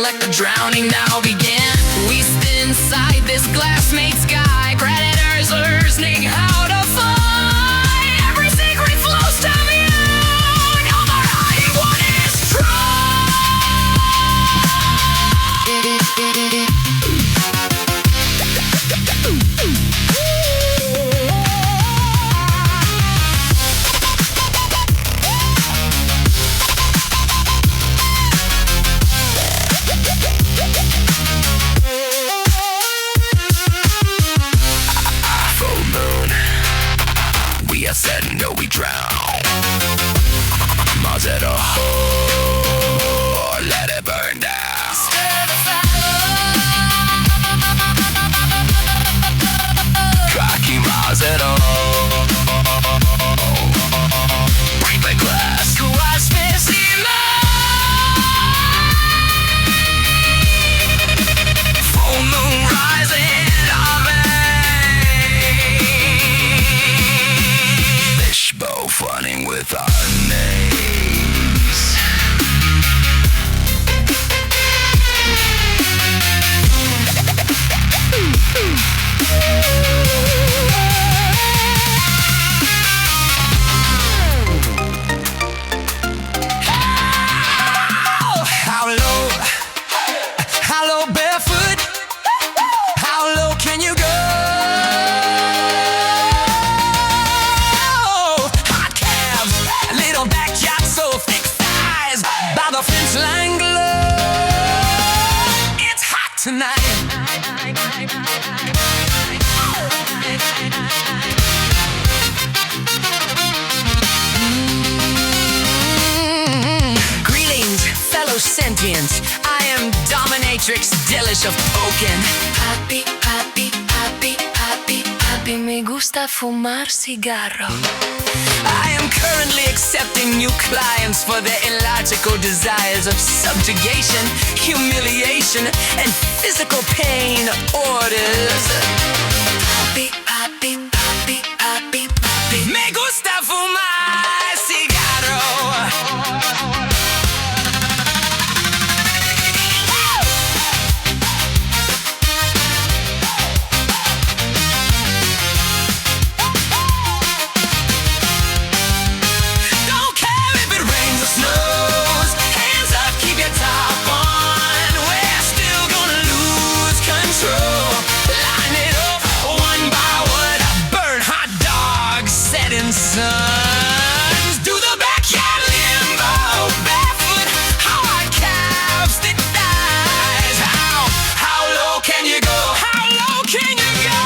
let the drowning now begin. We spin inside this glass-made sky. Predators learning how to fly. Every secret flows to you. No more hiding what is the fence line glow. It's hot tonight. Greetings, fellow sentients. I am Dominatrix, delish of poking. Papi, papi, papi, papi, papi, me gusta fumar cigarro. I am currently accepting new clients for their illogical desires of subjugation, humiliation, and physical pain orders. Papi, papi, papi, papi, papi. Me gusta fumar cigarro. Don't care if it rains or snows. Hands up, keep your top on. We're still gonna lose control. Line it up one by one. Burn hot dogs, setting suns. Do the backyard limbo. Barefoot, hard calves, thick thighs. How low can you go? How low can you go?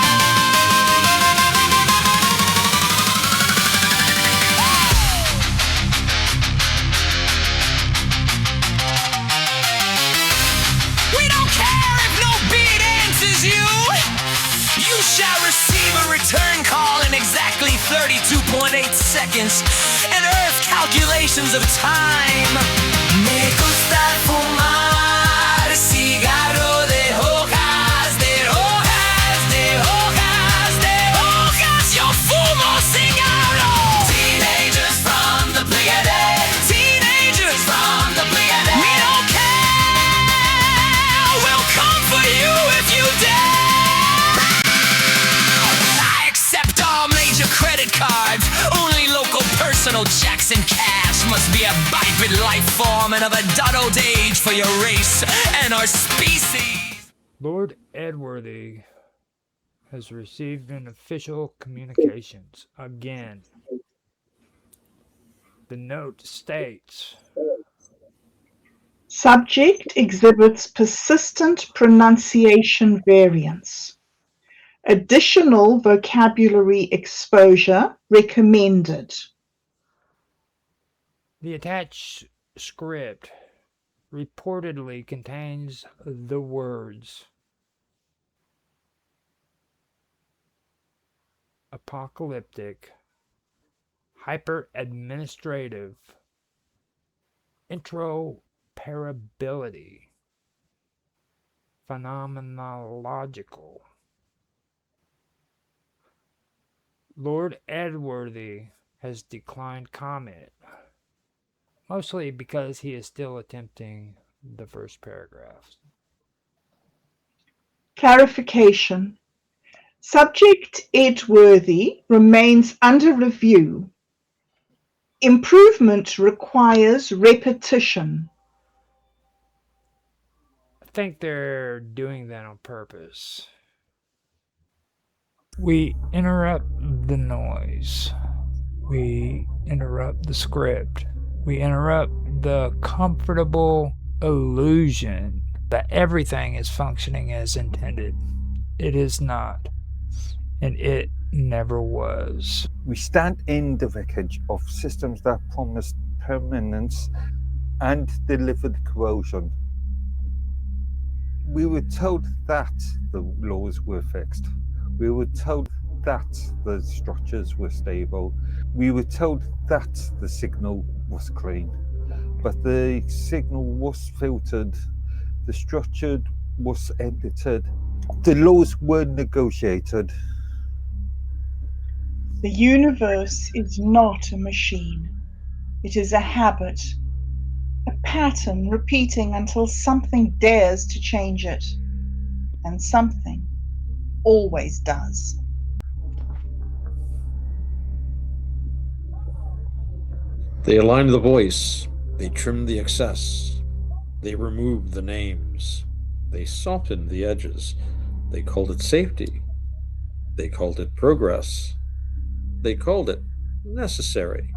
We don't care if no beat answers you. You shall receive a return call in exactly 32.8 seconds. And Earth calculations of time. Me gusta fumar cigarro de hojas, de hojas, de hojas, de hojas. Yo fumo cigarro. Teenagers from the Pleiades. Teenagers from the Pleiades. We don't care. We'll come for you if you dare. I accept all major credit cards. Only local personal checks and cash. Must be a biped life form and of adult age for your race and our species. Lord Edworthy has received an official communications again. The note states, Subject exhibits persistent pronunciation variance. Additional vocabulary exposure recommended. the attached script reportedly contains the words apocalyptic, hyper-administrative, interoperability, phenomenological. Lord Edworthy has declined comment, mostly because he is still attempting the first paragraph. Clarification. Subject Edworthy remains under review. Improvement requires repetition. I think they're doing that on purpose. We interrupt the noise. We interrupt the script. We interrupt the comfortable illusion that everything is functioning as intended. It is not. And it never was. We stand in the wreckage of systems that promised permanence and delivered corrosion. We were told that the laws were fixed. We were told that the structures were stable. We were told that the signal was clean. But the signal was filtered. The structure was edited. The laws were negotiated. The universe is not a machine. It is a habit, a pattern repeating until something dares to change it. And something always does. They aligned the voice, they trimmed the excess, they removed the names, they softened the edges, they called it safety, they called it progress, they called it necessary.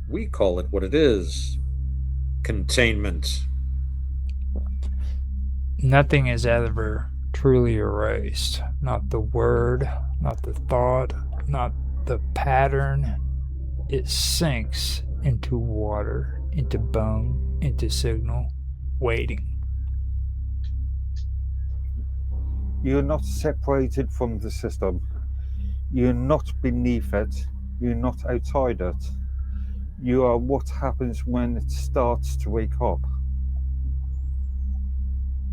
We call it what it is. Containment. Nothing is ever truly erased. Not the word, not the thought, not the pattern. It sinks into water, into bone, into signal, waiting. You're not separated from the system. You're not beneath it. You're not outside it. You are what happens when it starts to wake up.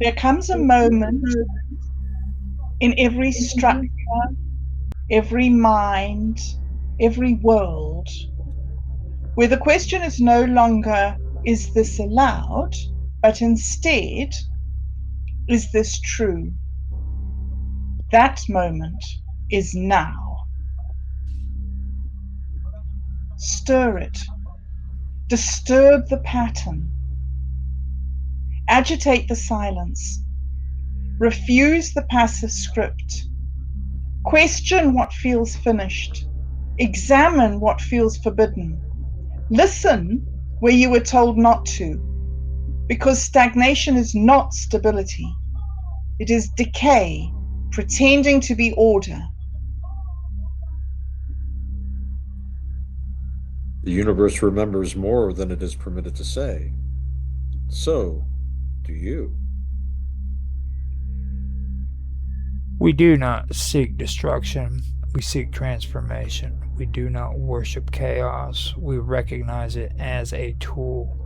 There comes a moment in every structure, every mind, every world, where the question is no longer, is this allowed? But instead, is this true? That moment is now. Stir it. Disturb the pattern. Agitate the silence. Refuse the passive script. Question what feels finished. Examine what feels forbidden. Listen where you were told not to, because stagnation is not stability. It is decay, pretending to be order. The universe remembers more than it is permitted to say. So, do you. We do not seek destruction, we seek transformation. We do not worship chaos, we recognize it as a tool.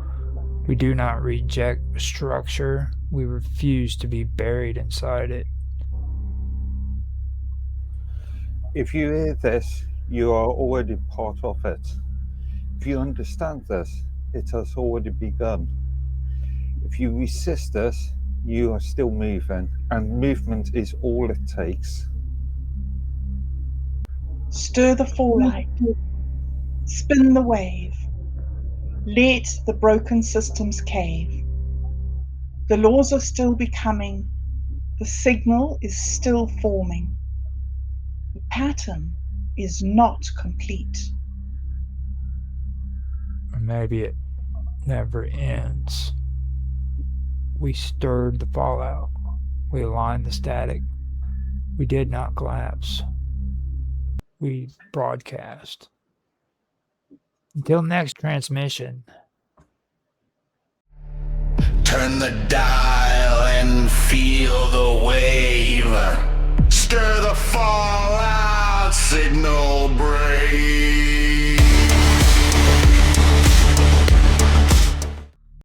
We do not reject structure, we refuse to be buried inside it. If you hear this, you are already part of it. If you understand this, it has already begun. If you resist this, you are still moving, and movement is all it takes. Stir the fallout. Spin the wave. Let the broken systems cave. The laws are still becoming. The signal is still forming. The pattern is not complete. Or maybe it never ends. We stirred the fallout. We aligned the static. We did not collapse. We broadcast. Until next transmission. Turn the dial and feel the wave. Stir the fallout, signal